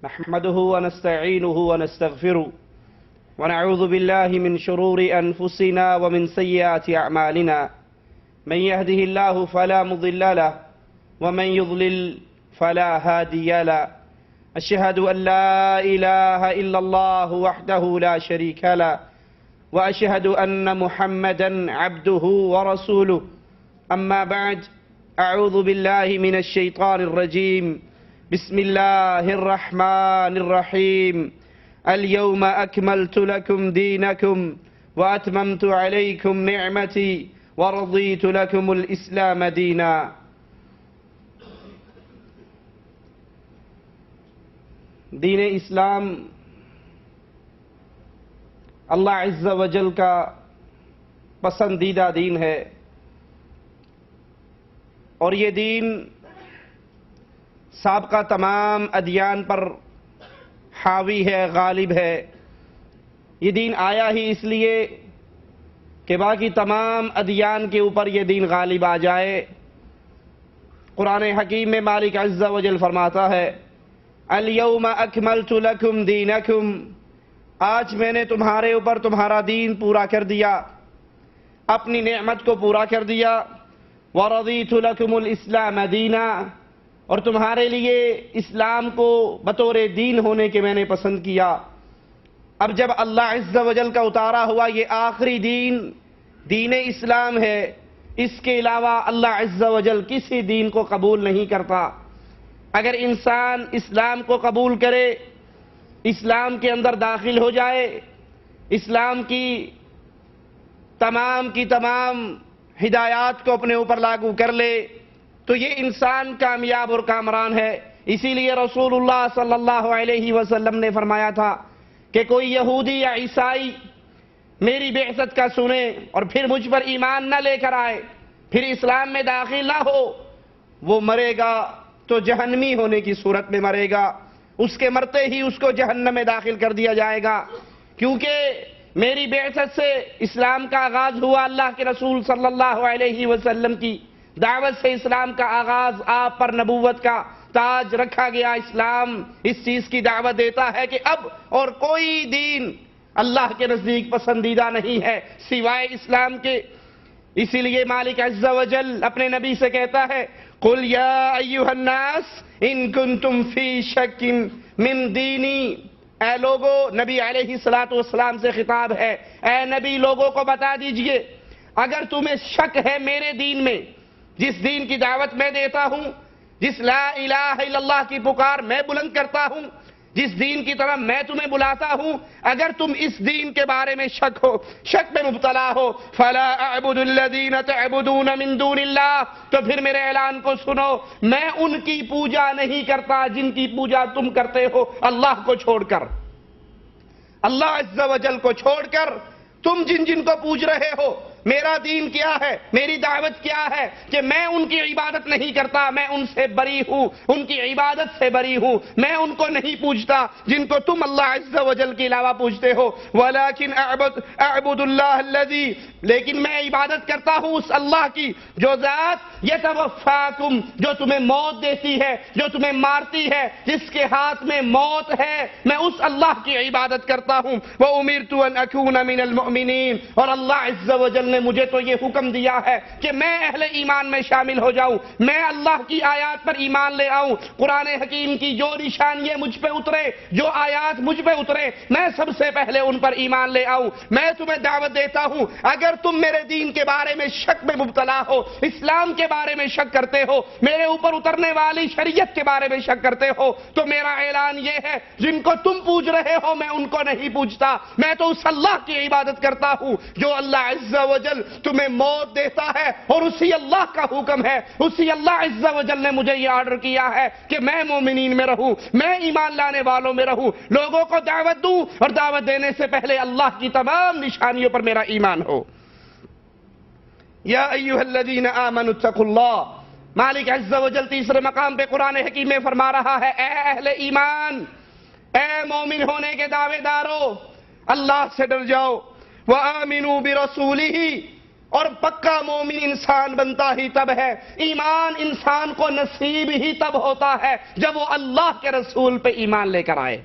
نحمده ونستعينه ونستغفره ونعوذ بالله من شرور أنفسنا ومن سيئات أعمالنا من يهده الله فلا مضل له ومن يضلل فلا هادي له أشهد أن لا إله إلا الله وحده لا شريك له وأشهد أن محمدا عبده ورسوله أما بعد أعوذ بالله من الشيطان الرجيم بسم الله الرحمن الرحيم اليوم أكملت لكم دينكم وأتممت عليكم نعمتي ورضيت لكم الإسلام دينا. دین اسلام اللہ عز و جل کا پسندیدہ دین ہے اور یہ دین سابقہ تمام ادیان پر حاوی ہے، غالب ہے. یہ دین آیا ہی اس لیے کہ باقی تمام ادیان کے اوپر یہ دین غالب آ جائے. قرآن حکیم میں مالک عز و جل فرماتا ہے الیوم اکملت لکم دینکم، آج میں نے تمہارے اوپر تمہارا دین پورا کر دیا، اپنی نعمت کو پورا کر دیا. ورضیت لکم الاسلام دینا، اور تمہارے لیے اسلام کو بطور دین ہونے کے میں نے پسند کیا. اب جب اللہ عز و جل کا اتارا ہوا یہ آخری دین دین اسلام ہے، اس کے علاوہ اللہ عز و جل کسی دین کو قبول نہیں کرتا. اگر انسان اسلام کو قبول کرے، اسلام کے اندر داخل ہو جائے، اسلام کی تمام ہدایات کو اپنے اوپر لاگو کر لے تو یہ انسان کامیاب اور کامران ہے. اسی لیے رسول اللہ صلی اللہ علیہ وسلم نے فرمایا تھا کہ کوئی یہودی یا عیسائی میری بعثت کا سنے اور پھر مجھ پر ایمان نہ لے کر آئے، پھر اسلام میں داخل نہ ہو، وہ مرے گا تو جہنمی ہونے کی صورت میں مرے گا. اس کے مرتے ہی اس کو جہنم میں داخل کر دیا جائے گا، کیونکہ میری بعثت سے اسلام کا آغاز ہوا. اللہ کے رسول صلی اللہ علیہ وسلم کی دعوت سے اسلام کا آغاز، آپ پر نبوت کا تاج رکھا گیا. اسلام اس چیز کی دعوت دیتا ہے کہ اب اور کوئی دین اللہ کے نزدیک پسندیدہ نہیں ہے سوائے اسلام کے. اسی لیے مالک عز و جل اپنے نبی سے کہتا ہے قُلْ يَا أَيُّهَا النَّاسِ إِن كُنْتُمْ فِي شَكٍّ مِّن دِينِي. اے لوگو، نبی علیہ السلام سے خطاب ہے، اے نبی لوگوں کو بتا دیجئے اگر تمہیں شک ہے میرے دین میں، جس دین کی دعوت میں دیتا ہوں، جس لا الہ الا اللہ کی پکار میں بلند کرتا ہوں، جس دین کی طرف میں تمہیں بلاتا ہوں، اگر تم اس دین کے بارے میں شک میں مبتلا ہو فَلَا أَعْبُدُ الَّذِينَ تَعْبُدُونَ مِن دُونِ اللَّهِ، تو پھر میرے اعلان کو سنو، میں ان کی پوجا نہیں کرتا جن کی پوجا تم کرتے ہو اللہ کو چھوڑ کر. اللہ عز و جل کو چھوڑ کر تم جن کو پوج رہے ہو. میرا دین کیا ہے، میری دعوت کیا ہے کہ میں ان کی عبادت نہیں کرتا، میں ان سے بری ہوں، ان کی عبادت سے بری ہوں. میں ان کو نہیں پوجتا جن کو تم اللہ عز و جل کے علاوہ پوجتے ہو. وَلَكِنْ أَعْبُدُ اللَّهَ الَّذِي، لیکن میں عبادت کرتا ہوں اس اللہ کی جو ذات يَتَوَفَّاكُمْ، جو تمہیں موت دیتی ہے، جو تمہیں مارتی ہے، جس کے ہاتھ میں موت ہے. میں اس اللہ کی عبادت کرتا ہوں. وَأُمِرْتُ أَنْ أَكُونَ مِنَ الْمُؤْمِنِينَ، اور اللہ عز و جل نے مجھے تو یہ حکم دیا ہے کہ میں اہل ایمان میں شامل ہو جاؤں، میں اللہ کی آیات پر ایمان لے آؤں. قرآن حکیم کی جو نشانیاں مجھ پہ اترے، جو آیات مجھ پہ اترے، میں سب سے پہلے ان پر ایمان لے آؤں. میں تمہیں دعوت دیتا ہوں اگر تم میرے دین کے بارے میں شک میں مبتلا ہو، اسلام کے بارے میں شک کرتے ہو، میرے اوپر اترنے والی شریعت کے بارے میں شک کرتے ہو، تو میرا اعلان یہ ہے جن کو تم پوج رہے ہو میں ان کو نہیں پوجتا. میں تو اس اللہ کی عبادت کرتا ہوں جو اللہ عز و جل تمہیں موت دیتا ہے، اور اسی اللہ کا حکم ہے، اسی اللہ عز و جل نے مجھے یہ آرڈر کیا ہے کہ میں مومنین میں رہوں، میں ایمان لانے والوں میں رہوں، لوگوں کو دعوت دوں، اور دعوت دینے سے پہلے اللہ کی تمام نشانیوں پر میرا ایمان ہو. یا ایھا الذین آمنوا اتقوا اللہ، مالک عز و جل تیسرے مقام پہ قرآن حکیم میں فرما رہا ہے اے اہل ایمان، اے مومن ہونے کے دعوے دارو، اللہ سے ڈر جاؤ. وَآمِنُوا بِرَسُولِهِ، اور پکا مومن انسان بنتا ہی تب ہے، ایمان انسان کو نصیب ہی تب ہوتا ہے جب وہ اللہ کے رسول پہ ایمان لے کر آئے۔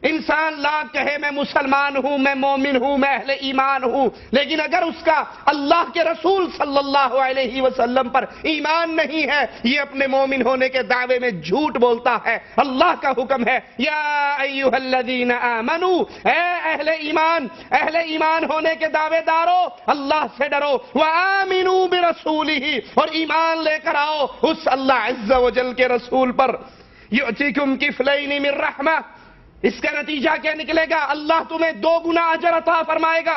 انسان لاکھ کہے میں مسلمان ہوں، میں مومن ہوں، میں اہل ایمان ہوں، لیکن اگر اس کا اللہ کے رسول صلی اللہ علیہ وسلم پر ایمان نہیں ہے، یہ اپنے مومن ہونے کے دعوے میں جھوٹ بولتا ہے۔ اللہ کا حکم ہے یا ایھا الذین آمنو، اے اہل ایمان ہونے کے دعوے دارو، اللہ سے ڈرو، وآمنوا برسولہ، اور ایمان لے کر آؤ اس اللہ عز و جل کے رسول پر۔ یؤتیکم کفلین من رحمہ، اس کا نتیجہ کیا نکلے گا؟ اللہ تمہیں 2 گنا اجر عطا فرمائے گا۔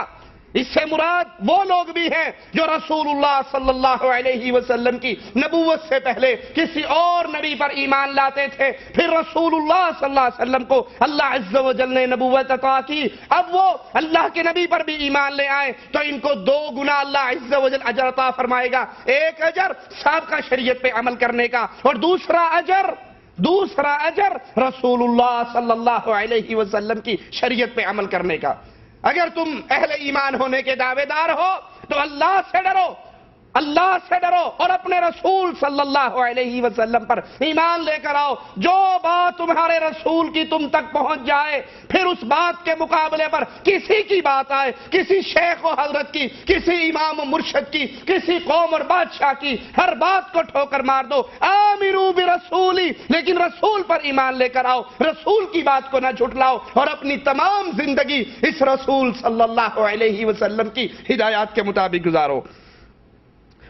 اس سے مراد وہ لوگ بھی ہیں جو رسول اللہ صلی اللہ علیہ وسلم کی نبوت سے پہلے کسی اور نبی پر ایمان لاتے تھے، پھر رسول اللہ صلی اللہ علیہ وسلم کو اللہ عز و جل نے نبوت عطا کی، اب وہ اللہ کے نبی پر بھی ایمان لے آئے تو ان کو 2 گنا اللہ عز و جل اجر عطا فرمائے گا۔ ایک اجر سابقہ شریعت پہ عمل کرنے کا، اور دوسرا اجر رسول اللہ صلی اللہ علیہ وسلم کی شریعت پہ عمل کرنے کا۔ اگر تم اہل ایمان ہونے کے دعوے دار ہو تو اللہ سے ڈرو اور اپنے رسول صلی اللہ علیہ وسلم پر ایمان لے کر آؤ۔ جو بات تمہارے رسول کی تم تک پہنچ جائے، پھر اس بات کے مقابلے پر کسی کی بات آئے، کسی شیخ و حضرت کی، کسی امام و مرشد کی، کسی قوم اور بادشاہ کی، ہر بات کو ٹھوکر مار دو۔ آمنوا برسولی، لیکن رسول پر ایمان لے کر آؤ، رسول کی بات کو نہ جھٹلاؤ، اور اپنی تمام زندگی اس رسول صلی اللہ علیہ وسلم کی ہدایات کے مطابق گزارو۔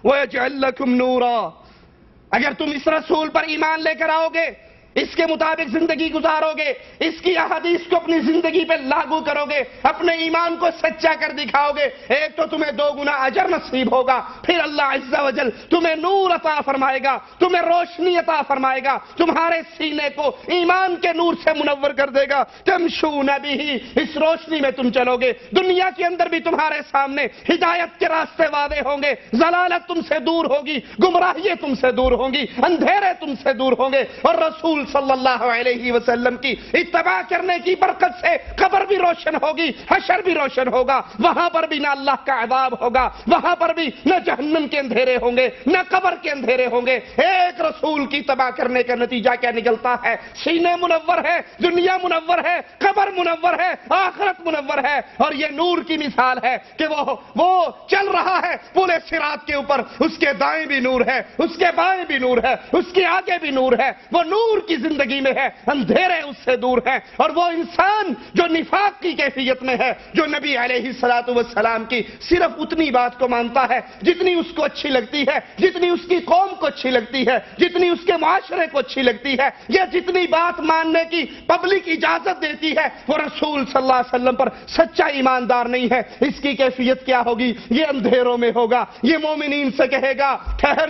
وَيَجْعَلْ لَكُمْ نُورًا، اگر تم اس رسول پر ایمان لے کر آؤ گے، اس کے مطابق زندگی گزارو گے، اس کی احادیث کو اپنی زندگی پہ لاگو کرو گے، اپنے ایمان کو سچا کر دکھاؤ گے، ایک تو تمہیں 2 گنا اجر نصیب ہوگا، پھر اللہ عز و جل تمہیں نور عطا فرمائے گا، تمہیں روشنی عطا فرمائے گا، تمہارے سینے کو ایمان کے نور سے منور کر دے گا۔ تمشون بہ، اس روشنی میں تم چلو گے، دنیا کے اندر بھی تمہارے سامنے ہدایت کے راستے واضح ہوں گے، ضلالت تم سے دور ہوگی، گمراہیاں تم سے دور ہوں گی، اندھیرے تم سے دور ہوں گے، اور رسول صلی اللہ علیہ وسلم کی اتباع کرنے کی برکت سے قبر بھی روشن ہوگی، حشر بھی روشن ہوگا، وہاں پر بھی نہ اللہ کا عذاب ہوگا، وہاں پر بھی نہ جہنم کے اندھیرے ہوں گے، نہ قبر کے اندھیرے ہوں گے۔ ایک رسول کی اتباع کرنے کا نتیجہ کیا نکلتا ہے؟ سینے منور ہے، دنیا منور ہے، قبر منور ہے، آخرت منور ہے، اور یہ نور کی مثال ہے کہ وہ چل رہا ہے پل صراط کے اوپر، اس کے دائیں بھی نور ہے، اس کے بائیں بھی نور ہے، اس کے آگے بھی نور ہے، وہ نور کی زندگی میں ہے، اندھیرے اس سے دور ہے۔ اور وہ انسان جو نفاق کی کیفیت میں ہے، جو نبی علیہ الصلوۃ والسلام کی صرف اتنی بات کو مانتا ہے جتنی اس کو اچھی لگتی ہے، جتنی اس کی قوم کو اچھی لگتی ہے، جتنی اس کے معاشرے کو اچھی لگتی ہے، یا جتنی بات ماننے کی پبلک اجازت دیتی ہے، وہ رسول صلی اللہ علیہ وسلم پر سچا ایماندار نہیں ہے۔ اس کی کیفیت کیا ہوگی؟ یہ اندھیروں میں ہوگا، یہ مومنین سے کہے گا ٹھہر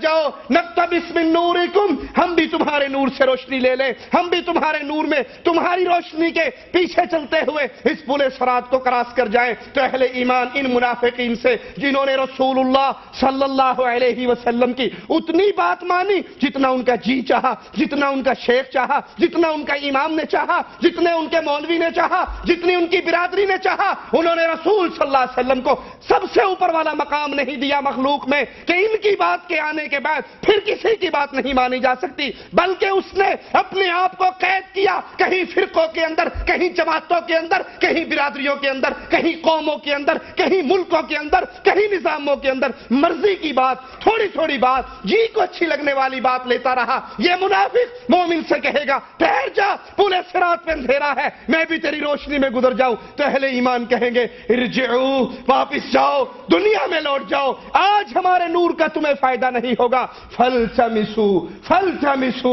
جاؤ نقتبس من نورکم، ہم بھی تمہارے نور سے روشنی لے لیں، ہم بھی تمہارے نور میں تمہاری روشنی کے پیچھے چلتے ہوئے اس پل صراط کو کراس کر جائیں۔ تو اہل ایمان ان منافقین سے، جنہوں نے رسول اللہ صلی اللہ علیہ وسلم کی اتنی بات مانی جتنا ان کا جی چاہا، جتنا ان کا شیخ چاہا، جتنا ان کا امام نے چاہا، جتنے ان کے مولوی نے چاہا، جتنی ان کی برادری نے چاہا، انہوں نے رسول صلی اللہ علیہ وسلم کو سب سے اوپر والا مقام نہیں دیا مخلوق میں کہ ان کی بات کے آنے کے بعد پھر کسی کی بات نہیں مانی جا سکتی، بلکہ اس نے اپنے آپ کو قید کیا، کہیں فرقوں کے اندر، کہیں جماعتوں کے اندر، کہیں برادریوں کے اندر، کہیں قوموں کے اندر، کہیں ملکوں کے اندر، کہیں نظاموں کے اندر مرضی کی بات، تھوڑی تھوڑی بات، جی کو اچھی لگنے والی بات لیتا رہا۔ یہ منافق مومن سے کہے گا ٹھہر جا، پل صراط پہ اندھیرا ہے، میں بھی تیری روشنی میں گزر جاؤں، تو اہل ایمان کہیں گے ارجعوا، واپس جاؤ، دنیا میں لوٹ جاؤ، آج ہمارے نور کا تمہیں فائدہ نہیں ہوگا۔ فَالْتَمِسُوا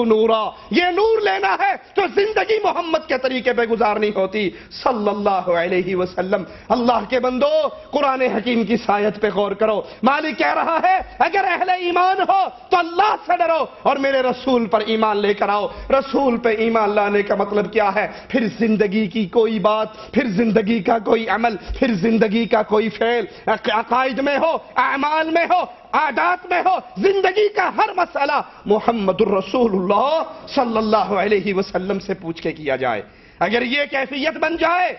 نورا، یہ نور لینا ہے تو زندگی محمد کے طریقے پہ گزارنی ہوتی صلی اللہ علیہ وسلم۔ اللہ کے بندو، قرآن حکیم کی سایت پہ غور کرو۔ مالک کہہ رہا ہے اگر اہل ایمان ہو تو اللہ سے ڈرو اور میرے رسول پر ایمان لے کر آؤ۔ رسول پہ ایمان لانے کا مطلب کیا ہے؟ پھر زندگی کی کوئی بات، پھر زندگی کا کوئی عمل، پھر زندگی کا کوئی فعل، عقائد میں ہو، اعمال میں ہو، عادات میں ہو، زندگی کا ہر مسئلہ محمد الرسول اللہ صلی اللہ علیہ وسلم سے پوچھ کے کیا جائے۔ اگر یہ کیفیت بن جائے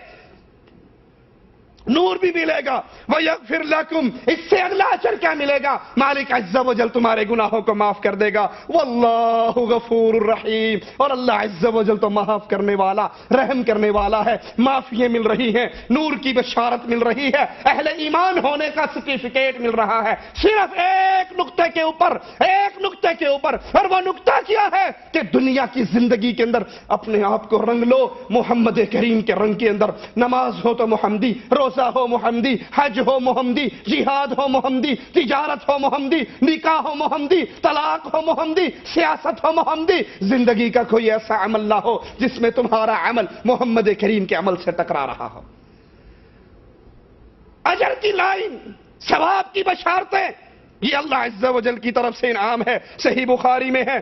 نور بھی ملے گا، وَيَغْفِرْ لَكُمْ، اس سے اگلا اجر کیا ملے گا؟ مالک عز و جل تمہارے گناہوں کو معاف کر دے گا، وَاللَّهُ غَفُورٌ رَحِيمٌ، اور اللہ عز و جل تو معاف کرنے والا، رحم کرنے والا ہے۔ معافیاں مل رہی ہیں، نور کی بشارت مل رہی ہے، اہل ایمان ہونے کا سرٹیفکیٹ مل رہا ہے، صرف ایک نقطے کے اوپر، اور وہ نقطہ کیا ہے کہ دنیا کی زندگی کے اندر اپنے آپ کو رنگ لو محمد کریم کے رنگ کے اندر۔ نماز ہو تو محمدی، روزہ ہو محمدی، حج ہو محمدی، جہاد ہو محمدی، تجارت ہو محمدی، نکاح ہو محمدی، طلاق ہو محمدی، سیاست ہو محمدی۔ زندگی کا کوئی ایسا عمل نہ ہو جس میں تمہارا عمل محمد کریم کے عمل سے ٹکرا رہا ہو۔ اجر کی لائن، ثواب کی بشارتیں، یہ اللہ عز و جل کی طرف سے انعام ہے۔ صحیح بخاری میں ہے،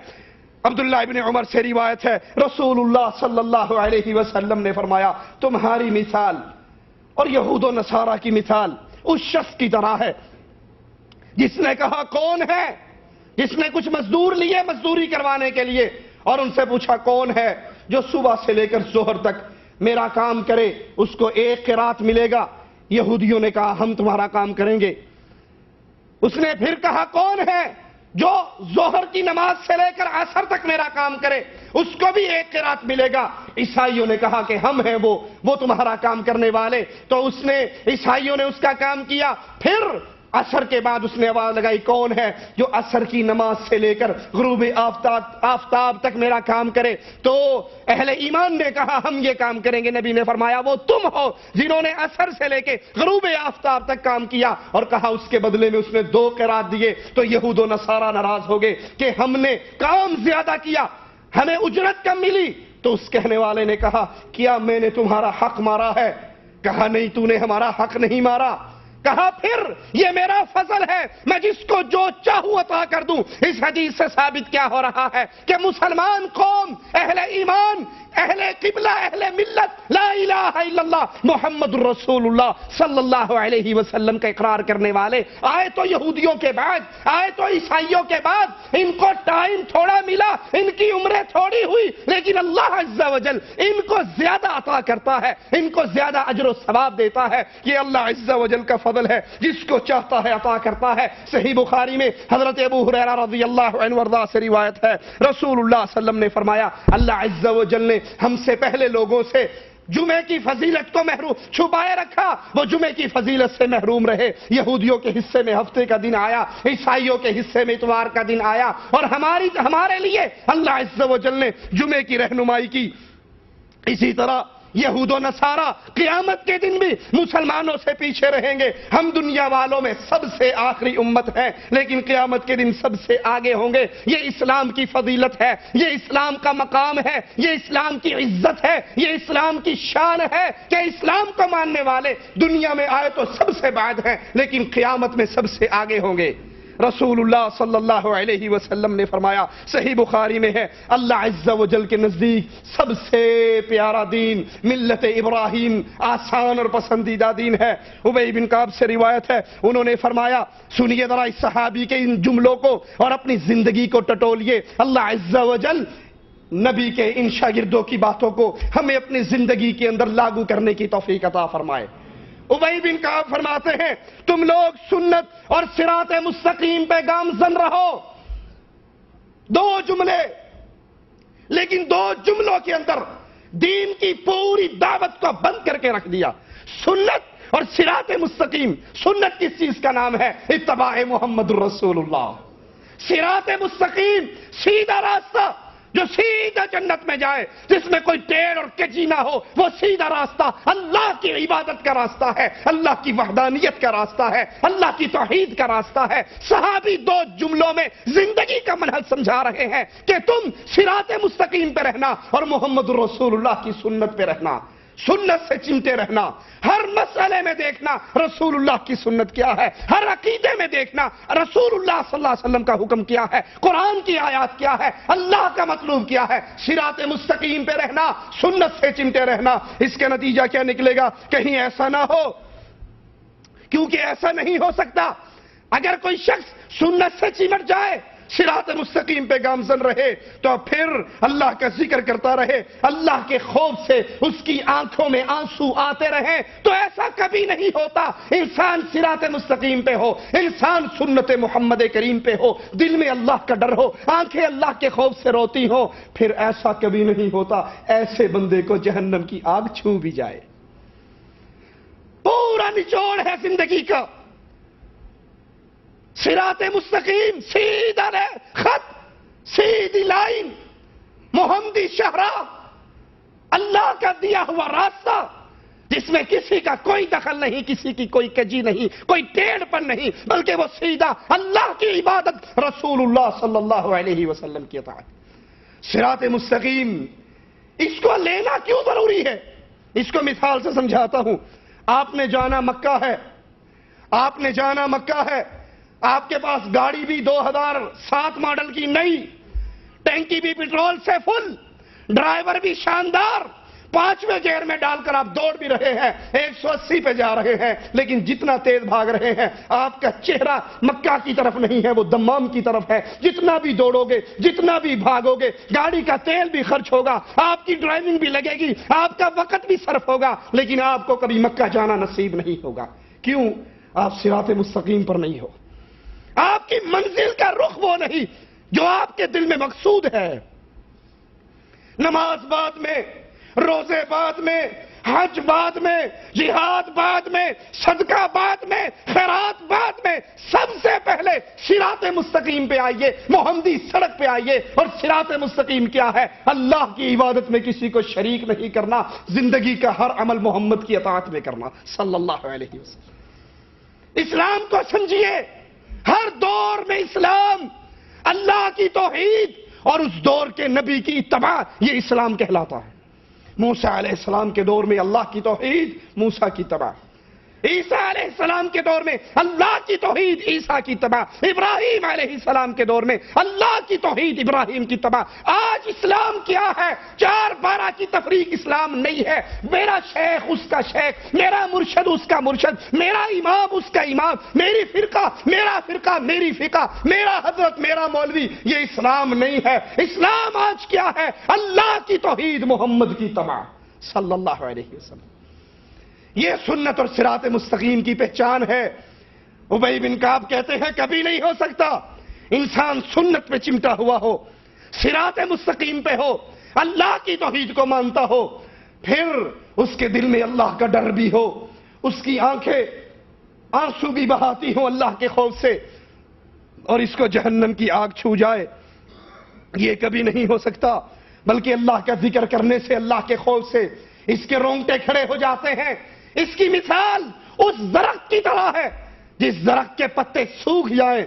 عبداللہ ابن عمر سے روایت ہے، رسول اللہ صلی اللہ علیہ وسلم نے فرمایا، تمہاری مثال اور یہود و نصارہ کی مثال اس شخص کی طرح ہے جس نے کہا کون ہے، جس نے کچھ مزدور لیے مزدوری کروانے کے لیے، اور ان سے پوچھا کون ہے جو صبح سے لے کر ظہر تک میرا کام کرے، اس کو ایک قرات ملے گا۔ یہودیوں نے کہا ہم تمہارا کام کریں گے۔ اس نے پھر کہا کون ہے جو ظہر کی نماز سے لے کر عصر تک میرا کام کرے، اس کو بھی ایک قرات ملے گا۔ عیسائیوں نے کہا کہ ہم ہیں وہ تمہارا کام کرنے والے۔ تو عیسائیوں نے اس کا کام کیا۔ پھر عصر کے بعد اس نے آواز لگائی کون ہے جو عصر کی نماز سے لے کر غروب آفتاب تک میرا کام کرے؟ تو اہل ایمان نے کہا ہم یہ کام کریں گے۔ نبی نے فرمایا وہ تم ہو جنہوں نے عصر سے لے کے غروب آفتاب تک کام کیا، اور کہا اس کے بدلے میں اس نے 2 قرات دیے۔ تو یہود و نصارہ ناراض ہو گئے کہ ہم نے کام زیادہ کیا، ہمیں اجرت کم ملی۔ تو اس کہنے والے نے کہا کیا میں نے تمہارا حق مارا ہے؟ کہا نہیں، تو نے ہمارا حق نہیں مارا۔ کہا پھر یہ میرا فضل ہے، میں جس کو جو چاہوں عطا کر دوں۔ اس حدیث سے ثابت کیا ہو رہا ہے کہ مسلمان قوم، اہل ایمان، اہل قبلہ، اہل ملت، لا الہ الا اللہ محمد الرسول اللہ صلی اللہ علیہ وسلم کا اقرار کرنے والے، آئے تو یہودیوں کے بعد، آئے تو عیسائیوں کے بعد، ان کو ٹائم تھوڑا ملا، ان کی عمریں تھوڑی ہوئی، لیکن اللہ عز و جل ان کو زیادہ عطا کرتا ہے، ان کو زیادہ اجر و ثواب دیتا ہے۔ یہ اللہ عز و جل کا فضل ہے، جس کو چاہتا ہے عطا کرتا ہے۔ صحیح بخاری میں حضرت ابو ہریرہ رضی اللہ عنہ وارضاہ سے روایت ہے، رسول اللہ صلی اللہ علیہ وسلم نے فرمایا اللہ عز و جل نے ہم سے پہلے لوگوں سے جمعے کی فضیلت کو چھپائے رکھا، وہ جمعے کی فضیلت سے محروم رہے۔ یہودیوں کے حصے میں ہفتے کا دن آیا، عیسائیوں کے حصے میں اتوار کا دن آیا، اور ہمارے لیے اللہ عز و جل نے جمعے کی رہنمائی کی۔ اسی طرح یہود و نصارہ قیامت کے دن بھی مسلمانوں سے پیچھے رہیں گے۔ ہم دنیا والوں میں سب سے آخری امت ہیں، لیکن قیامت کے دن سب سے آگے ہوں گے۔ یہ اسلام کی فضیلت ہے، یہ اسلام کا مقام ہے، یہ اسلام کی عزت ہے، یہ اسلام کی شان ہے کہ اسلام کو ماننے والے دنیا میں آئے تو سب سے بعد ہیں، لیکن قیامت میں سب سے آگے ہوں گے۔ رسول اللہ صلی اللہ علیہ وسلم نے فرمایا، صحیح بخاری میں ہے، اللہ عز و جل کے نزدیک سب سے پیارا دین ملت ابراہیم، آسان اور پسندیدہ دین ہے۔ ابی بن کعب سے روایت ہے، انہوں نے فرمایا سنیے ذرا اس صحابی کے ان جملوں کو اور اپنی زندگی کو ٹٹولیے۔ اللہ عز و جل نبی کے ان شاگردوں کی باتوں کو ہمیں اپنی زندگی کے اندر لاگو کرنے کی توفیق عطا فرمائے۔ ابی بن کعب فرماتے ہیں تم لوگ سنت اور صراط مستقیم پہ گامزن رہو۔ 2 جملے، لیکن 2 جملوں کے اندر دین کی پوری دعوت کو بند کر کے رکھ دیا۔ سنت اور صراط مستقیم۔ سنت کس چیز کا نام ہے؟ اتباع محمد الرسول اللہ۔ صراط مستقیم سیدھا راستہ جو سیدھا جنت میں جائے، جس میں کوئی ٹیڑھ اور کجی نہ ہو، وہ سیدھا راستہ اللہ کی عبادت کا راستہ ہے، اللہ کی وحدانیت کا راستہ ہے، اللہ کی توحید کا راستہ ہے۔ صحابی 2 جملوں میں زندگی کا منہج سمجھا رہے ہیں کہ تم صراط مستقیم پہ رہنا اور محمد رسول اللہ کی سنت پہ رہنا، سنت سے چمٹے رہنا، ہر مسئلے میں دیکھنا رسول اللہ کی سنت کیا ہے، ہر عقیدے میں دیکھنا رسول اللہ صلی اللہ علیہ وسلم کا حکم کیا ہے، قرآن کی آیات کیا ہے، اللہ کا مطلوب کیا ہے، صراط مستقیم پہ رہنا، سنت سے چمٹے رہنا۔ اس کا نتیجہ کیا نکلے گا؟ کہیں ایسا نہ ہو، کیونکہ ایسا نہیں ہو سکتا اگر کوئی شخص سنت سے چمٹ جائے صراط مستقیم پہ گامزن رہے تو پھر اللہ کا ذکر کرتا رہے، اللہ کے خوف سے اس کی آنکھوں میں آنسو آتے رہیں، تو ایسا کبھی نہیں ہوتا انسان صراط مستقیم پہ ہو، انسان سنت محمد کریم پہ ہو، دل میں اللہ کا ڈر ہو، آنکھیں اللہ کے خوف سے روتی ہوں، پھر ایسا کبھی نہیں ہوتا ایسے بندے کو جہنم کی آگ چھو بھی جائے۔ پورا نچوڑ ہے زندگی کا صراط مستقیم، سیدھا خط، سیدھی لائن، محمدی شاہراہ، اللہ کا دیا ہوا راستہ جس میں کسی کا کوئی دخل نہیں، کسی کی کوئی کجی نہیں، کوئی ٹیڑھ پن نہیں، بلکہ وہ سیدھا اللہ کی عبادت، رسول اللہ صلی اللہ علیہ وسلم کی اطاعت۔ صراط مستقیم، اس کو لینا کیوں ضروری ہے؟ اس کو مثال سے سمجھاتا ہوں۔ آپ نے جانا مکہ ہے، آپ نے جانا مکہ ہے، آپ کے پاس گاڑی بھی 2007 ماڈل کی نئی، ٹینکی بھی پیٹرول سے فل، ڈرائیور بھی شاندار، 5ویں گیئر میں ڈال کر آپ دوڑ بھی رہے ہیں، 180 پہ جا رہے ہیں، لیکن جتنا تیز بھاگ رہے ہیں آپ کا چہرہ مکہ کی طرف نہیں ہے، وہ دمام کی طرف ہے۔ جتنا بھی دوڑو گے، جتنا بھی بھاگو گے، گاڑی کا تیل بھی خرچ ہوگا، آپ کی ڈرائیونگ بھی لگے گی، آپ کا وقت بھی صرف ہوگا، لیکن آپ کو کبھی مکہ جانا نصیب نہیں ہوگا۔ کیوں؟ آپ صراط مستقیم پر نہیں ہو، آپ کی منزل کا رخ وہ نہیں جو آپ کے دل میں مقصود ہے۔ نماز بعد میں، روزے بعد میں، حج بعد میں، جہاد بعد میں، صدقہ بعد میں، خیرات بعد میں، سب سے پہلے صراط مستقیم پہ آئیے، محمدی سڑک پہ آئیے۔ اور صراط مستقیم کیا ہے؟ اللہ کی عبادت میں کسی کو شریک نہیں کرنا، زندگی کا ہر عمل محمد کی اطاعت میں کرنا صلی اللہ علیہ وسلم۔ اسلام کو سمجھیے، ہر دور میں اسلام اللہ کی توحید اور اس دور کے نبی کی اتباع، یہ اسلام کہلاتا ہے۔ موسیٰ علیہ السلام کے دور میں اللہ کی توحید، موسیٰ کی اتباع۔ عیسیٰ علیہ السلام کے دور میں اللہ کی توحید، عیسیٰ کی اتباع۔ ابراہیم علیہ السلام کے دور میں اللہ کی توحید، ابراہیم کی اتباع۔ آج اسلام کیا ہے؟ 4-12 کی تفریق اسلام نہیں ہے۔ میرا شیخ اس کا شیخ، میرا مرشد اس کا مرشد، میرا امام اس کا امام، میری فرقہ میرا فرقہ، میری فقہ، میرا حضرت، میرا مولوی، یہ اسلام نہیں ہے۔ اسلام آج کیا ہے؟ اللہ کی توحید، محمد کی اتباع صلی اللہ علیہ وسلم۔ یہ سنت اور صراط مستقیم کی پہچان ہے۔ ابی بن کعب کہتے ہیں کبھی نہیں ہو سکتا انسان سنت پہ چمٹا ہوا ہو، صراط مستقیم پہ ہو، اللہ کی توحید کو مانتا ہو، پھر اس کے دل میں اللہ کا ڈر بھی ہو، اس کی آنکھیں آنسو بھی بہاتی ہوں اللہ کے خوف سے، اور اس کو جہنم کی آگ چھو جائے۔ یہ کبھی نہیں ہو سکتا، بلکہ اللہ کا ذکر کرنے سے، اللہ کے خوف سے اس کے رونگٹے کھڑے ہو جاتے ہیں۔ اس کی مثال اس درخت کی طرح ہے جس درخت کے پتے سوکھ جائیں،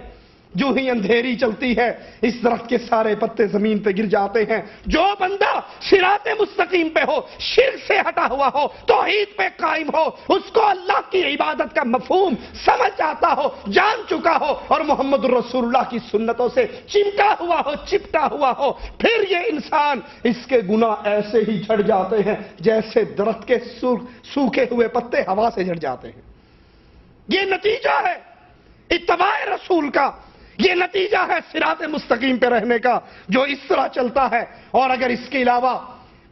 جو ہی اندھیری چلتی ہے اس درخت کے سارے پتے زمین پہ گر جاتے ہیں۔ جو بندہ صراط مستقیم پہ ہو، شرک سے ہٹا ہوا ہو، توحید پہ قائم ہو، اس کو اللہ کی عبادت کا مفہوم سمجھ آتا ہو، جان چکا ہو، اور محمد رسول اللہ کی سنتوں سے چمٹا ہوا ہو، چپٹا ہوا ہو، پھر یہ انسان، اس کے گناہ ایسے ہی جھڑ جاتے ہیں جیسے درخت کے سوکھے ہوئے پتے ہوا سے جھڑ جاتے ہیں۔ یہ نتیجہ ہے اتباع رسول کا، یہ نتیجہ ہے صراط مستقیم پہ رہنے کا، جو اس طرح چلتا ہے۔ اور اگر اس کے علاوہ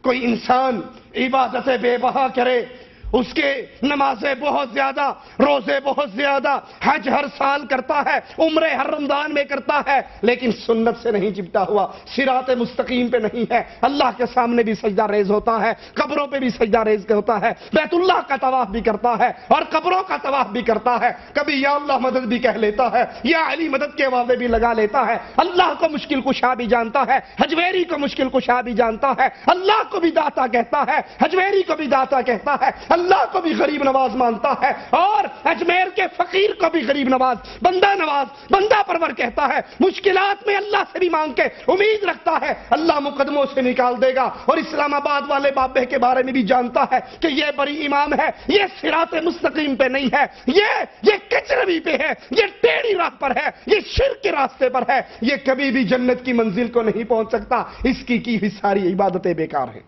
کوئی انسان عبادت بے بہا کرے، اس کے نمازیں بہت زیادہ، روزے بہت زیادہ، حج ہر سال کرتا ہے، عمرے ہر رمضان میں کرتا ہے، لیکن سنت سے نہیں چپٹا ہوا، صراط مستقیم پہ نہیں ہے، اللہ کے سامنے بھی سجدہ ریز ہوتا ہے، قبروں پہ بھی سجدہ ریز ہوتا ہے، بیت اللہ کا طواف بھی کرتا ہے اور قبروں کا طواف بھی کرتا ہے، کبھی یا اللہ مدد بھی کہہ لیتا ہے، یا علی مدد کے وعدے بھی لگا لیتا ہے، اللہ کو مشکل کشا بھی جانتا ہے، حجویری کو مشکل کشا بھی جانتا ہے، اللہ کو بھی داتا کہتا ہے، حجویری کو بھی داتا کہتا ہے، اللہ کو بھی غریب نواز مانتا ہے، اور اجمیر کے فقیر کو بھی غریب نواز، بندہ پرور کہتا ہے، مشکلات میں اللہ سے بھی مانگ کے امید رکھتا ہے اللہ مقدموں سے نکال دے گا، اور اسلام آباد والے بابے کے بارے میں بھی جانتا ہے کہ یہ بڑی امام ہے، یہ صراط مستقیم پہ نہیں ہے، یہ کچروی پہ ہے، یہ ٹیڑھی راہ پر ہے، یہ شرک کے راستے پر ہے، یہ کبھی بھی جنت کی منزل کو نہیں پہنچ سکتا، اس کی ہوئی ساری عبادتیں بیکار ہیں۔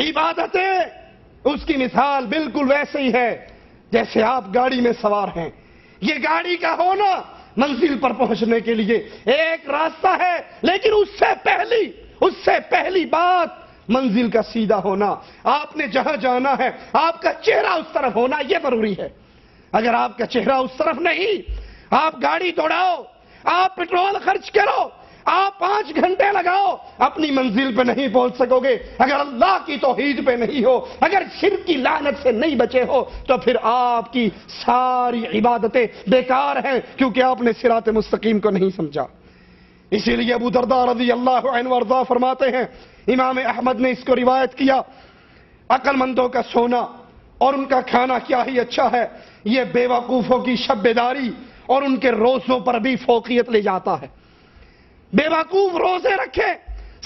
عبادتیں اس کی مثال بالکل ویسے ہی ہے جیسے آپ گاڑی میں سوار ہیں۔ یہ گاڑی کا ہونا منزل پر پہنچنے کے لیے ایک راستہ ہے، لیکن اس سے پہلی بات منزل کا سیدھا ہونا. آپ نے جہاں جانا ہے آپ کا چہرہ اس طرف ہونا یہ ضروری ہے. اگر آپ کا چہرہ اس طرف نہیں، آپ گاڑی دوڑاؤ، آپ پیٹرول خرچ کرو، آپ 5 گھنٹے لگاؤ، اپنی منزل پہ نہیں پہنچ سکو گے. اگر اللہ کی توحید پہ نہیں ہو، اگر شرک کی لعنت سے نہیں بچے ہو، تو پھر آپ کی ساری عبادتیں بیکار ہیں، کیونکہ آپ نے صراط مستقیم کو نہیں سمجھا. اسی لیے ابو درداء رضی اللہ عنہ وارضاہ فرماتے ہیں، امام احمد نے اس کو روایت کیا، عقل مندوں کا سونا اور ان کا کھانا کیا ہی اچھا ہے، یہ بے وقوفوں کی شب بیداری اور ان کے روزوں پر بھی فوقیت لے جاتا ہے. بے وقوف روزے رکھے،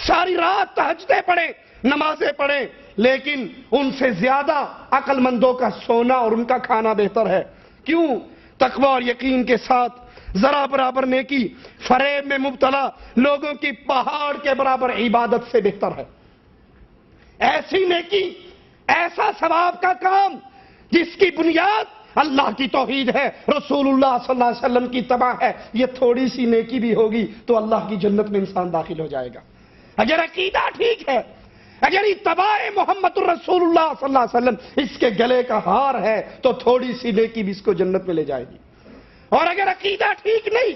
ساری رات تہجدیں پڑھے، نمازیں پڑھے، لیکن ان سے زیادہ عقل مندوں کا سونا اور ان کا کھانا بہتر ہے. کیوں؟ تقوی اور یقین کے ساتھ ذرا برابر نیکی فریب میں مبتلا لوگوں کی پہاڑ کے برابر عبادت سے بہتر ہے. ایسی نیکی، ایسا ثواب کا کام جس کی بنیاد اللہ کی توحید ہے، رسول اللہ صلی اللہ علیہ وسلم کی اتباع ہے، یہ تھوڑی سی نیکی بھی ہوگی تو اللہ کی جنت میں انسان داخل ہو جائے گا. اگر عقیدہ ٹھیک ہے، اگر اتباع محمد الرسول اللہ صلی اللہ علیہ وسلم اس کے گلے کا ہار ہے تو تھوڑی سی نیکی بھی اس کو جنت میں لے جائے گی. اور اگر عقیدہ ٹھیک نہیں،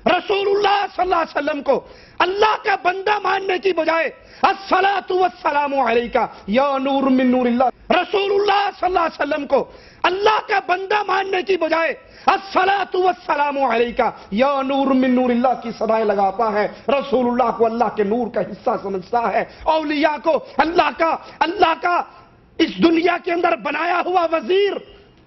رسول اللہ صلی اللہ علیہ وسلم کو اللہ کا بندہ ماننے کی بجائے الصلاۃ والسلام علیک یا نور من نور اللہ، رسول اللہ صلی اللہ علیہ وسلم کو اللہ کا بندہ ماننے کی بجائے الصلاۃ والسلام علیک یا نور من نور اللہ کی صدائیں لگاتا ہے، رسول اللہ کو اللہ کے نور کا حصہ سمجھتا ہے، اولیاء کو اللہ کا اس دنیا کے اندر بنایا ہوا وزیر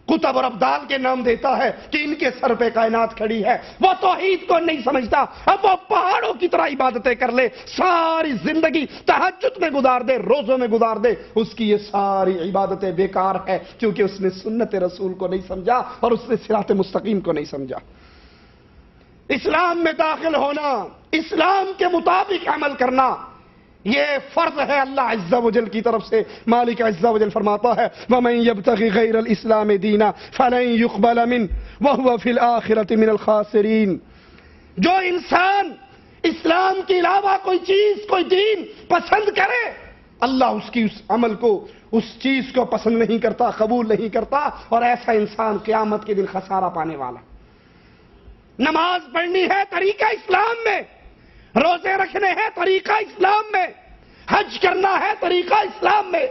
کتب اور ابدال کے نام دیتا ہے کہ ان کے سر پہ کائنات کھڑی ہے. وہ توحید کو نہیں سمجھتا، اب وہ پہاڑوں کی طرح عبادتیں کر لے، ساری زندگی تہجد میں گزار دے، روزوں میں گزار دے، اس کی یہ ساری عبادتیں بیکار ہے، کیونکہ اس نے سنت رسول کو نہیں سمجھا اور اس نے صراط مستقیم کو نہیں سمجھا. اسلام میں داخل ہونا، اسلام کے مطابق عمل کرنا، یہ فرض ہے اللہ عز و جل کی طرف سے. مالک عز و جل فرماتا ہے وَمَن يَبْتَغِ غَيْرَ الْإِسْلَامِ دِينًا فَلَن يُقْبَلَ مِنْهُ وَهُوَ فِي الْآخِرَةِ مِنَ الْخَاسِرِينَ. جو انسان اسلام کے علاوہ کوئی چیز، کوئی دین پسند کرے، اللہ اس کی اس عمل کو، اس چیز کو پسند نہیں کرتا، قبول نہیں کرتا، اور ایسا انسان قیامت کے دن خسارہ پانے والا. نماز پڑھنی ہے طریقہ اسلام میں، روزے رکھنے ہیں طریقہ اسلام میں، حج کرنا ہے طریقہ اسلام میں،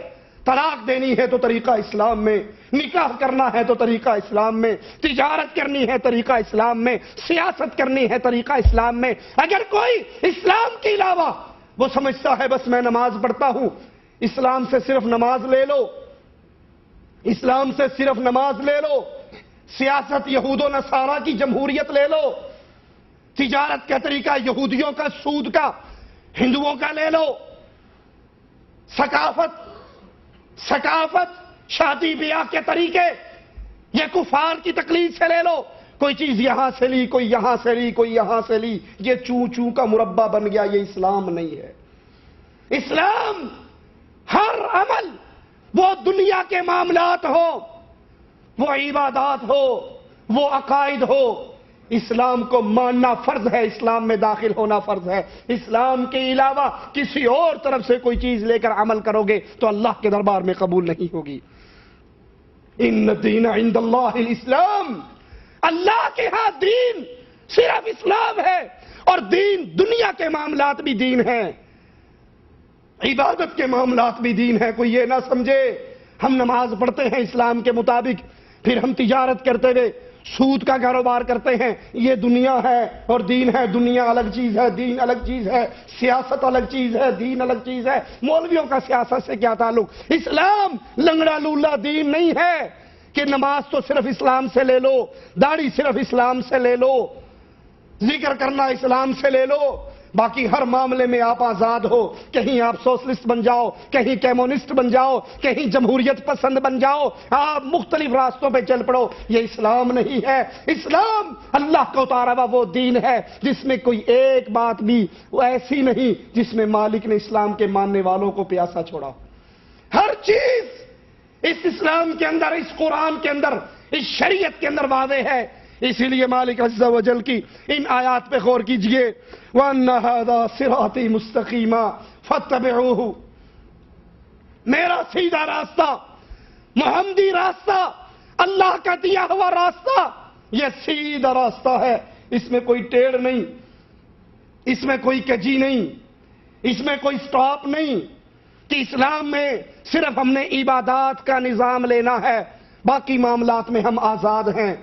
طلاق دینی ہے تو طریقہ اسلام میں، نکاح کرنا ہے تو طریقہ اسلام میں، تجارت کرنی ہے طریقہ اسلام میں، سیاست کرنی ہے طریقہ اسلام میں. اگر کوئی اسلام کے علاوہ وہ سمجھتا ہے بس میں نماز پڑھتا ہوں، اسلام سے صرف نماز لے لو، اسلام سے صرف نماز لے لو، سیاست یہود و نصارہ کی جمہوریت لے لو، تجارت کا طریقہ یہودیوں کا، سود کا، ہندوؤں کا لے لو، ثقافت شادی بیاہ کے طریقے یہ کفار کی تقلید سے لے لو، کوئی چیز یہاں سے لی، کوئی یہاں سے لی، کوئی یہاں سے لی، یہ چوں چوں کا مربع بن گیا، یہ اسلام نہیں ہے. اسلام ہر عمل، وہ دنیا کے معاملات ہو، وہ عبادات ہو، وہ عقائد ہو، اسلام کو ماننا فرض ہے، اسلام میں داخل ہونا فرض ہے. اسلام کے علاوہ کسی اور طرف سے کوئی چیز لے کر عمل کرو گے تو اللہ کے دربار میں قبول نہیں ہوگی. ان الدین عند اللہ الاسلام، اللہ کے ہاں دین صرف اسلام ہے، اور دین دنیا کے معاملات بھی دین ہیں، عبادت کے معاملات بھی دین ہے. کوئی یہ نہ سمجھے ہم نماز پڑھتے ہیں اسلام کے مطابق، پھر ہم تجارت کرتے ہوئے سود کا کاروبار کرتے ہیں، یہ دنیا ہے اور دین ہے. دنیا الگ چیز ہے، دین الگ چیز ہے، سیاست الگ چیز ہے، دین الگ چیز ہے. مولویوں کا سیاست سے کیا تعلق؟ اسلام لنگڑا لولا دین نہیں ہے کہ نماز تو صرف اسلام سے لے لو، داڑھی صرف اسلام سے لے لو، ذکر کرنا اسلام سے لے لو، باقی ہر معاملے میں آپ آزاد ہو. کہیں آپ سوشلسٹ بن جاؤ، کہیں کمیونسٹ بن جاؤ، کہیں جمہوریت پسند بن جاؤ، آپ مختلف راستوں پہ چل پڑو، یہ اسلام نہیں ہے. اسلام اللہ کا اتارا ہوا وہ دین ہے جس میں کوئی ایک بات بھی ایسی نہیں جس میں مالک نے اسلام کے ماننے والوں کو پیاسا چھوڑا. ہر چیز اس اسلام کے اندر، اس قرآن کے اندر، اس شریعت کے اندر واضح ہے. اسی لیے مالک عز و جل کی ان آیات پہ غور کیجئے وَأَنَّ هَذَا صِرَاطِي مُسْتَقِيمًا فَاتَّبِعُوهُ، میرا سیدھا راستہ، محمدی راستہ، اللہ کا دیا ہوا راستہ، یہ سیدھا راستہ ہے، اس میں کوئی ٹیڑھ نہیں، اس میں کوئی کجی نہیں، اس میں کوئی سٹاپ نہیں کہ اسلام میں صرف ہم نے عبادات کا نظام لینا ہے، باقی معاملات میں ہم آزاد ہیں۔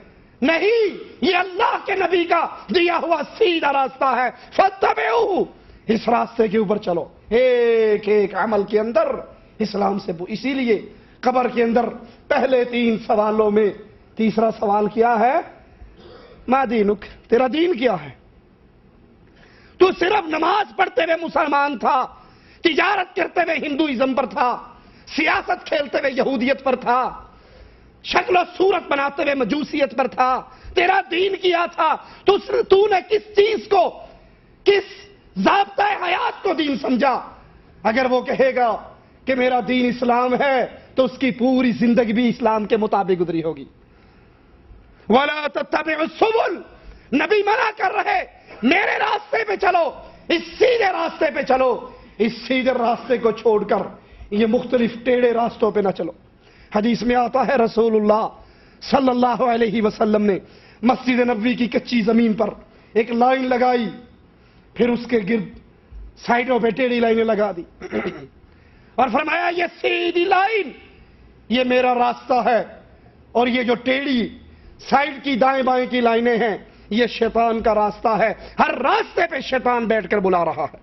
نہیں، یہ اللہ کے نبی کا دیا ہوا سیدھا راستہ ہے، فاتبعوہ، اس راستے کے اوپر چلو، ایک ایک عمل کے اندر اسلام سے اسی لیے قبر کے اندر پہلے 3 سوالوں میں تیسرا سوال کیا ہے؟ ما دینک، تیرا دین کیا ہے؟ تو صرف نماز پڑھتے ہوئے مسلمان تھا، تجارت کرتے ہوئے ہندوازم پر تھا، سیاست کھیلتے ہوئے یہودیت پر تھا، شکل و صورت بناتے ہوئے مجوسیت پر تھا، تیرا دین کیا تھا؟ تو نے کس چیز کو، کس ضابطۂ حیات کو دین سمجھا؟ اگر وہ کہے گا کہ میرا دین اسلام ہے تو اس کی پوری زندگی بھی اسلام کے مطابق گزری ہوگی۔ وَلَا تَتَّبِعُوا السُّبُلَ، نبی منع کر رہے، میرے راستے پہ چلو، اس سیدھے راستے پہ چلو، اس سیدھے راستے کو چھوڑ کر یہ مختلف ٹیڑھے راستوں پہ نہ چلو۔ حدیث میں آتا ہے رسول اللہ صلی اللہ علیہ وسلم نے مسجد نبوی کی کچی زمین پر ایک لائن لگائی، پھر اس کے گرد سائڈوں پہ ٹیڑھی لائنیں لگا دی اور فرمایا یہ سیدھی لائن یہ میرا راستہ ہے، اور یہ جو ٹیڑھی سائڈ کی دائیں بائیں کی لائنیں ہیں یہ شیطان کا راستہ ہے، ہر راستے پہ شیطان بیٹھ کر بلا رہا ہے۔